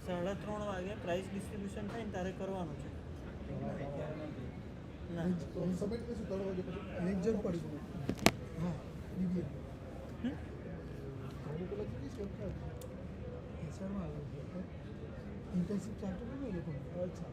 3:30 વાગે price distribution થાય ને તારે કરવાનું છે ના submit કરશું 3 વાગે પછી એક જણ પડી ગયું હા બીબીએ કોને તો લખી છે એસઆરમાં આવે ઇન્ટર્નશિપ ચાર્ટર નહીં એ લોકો અચ્છા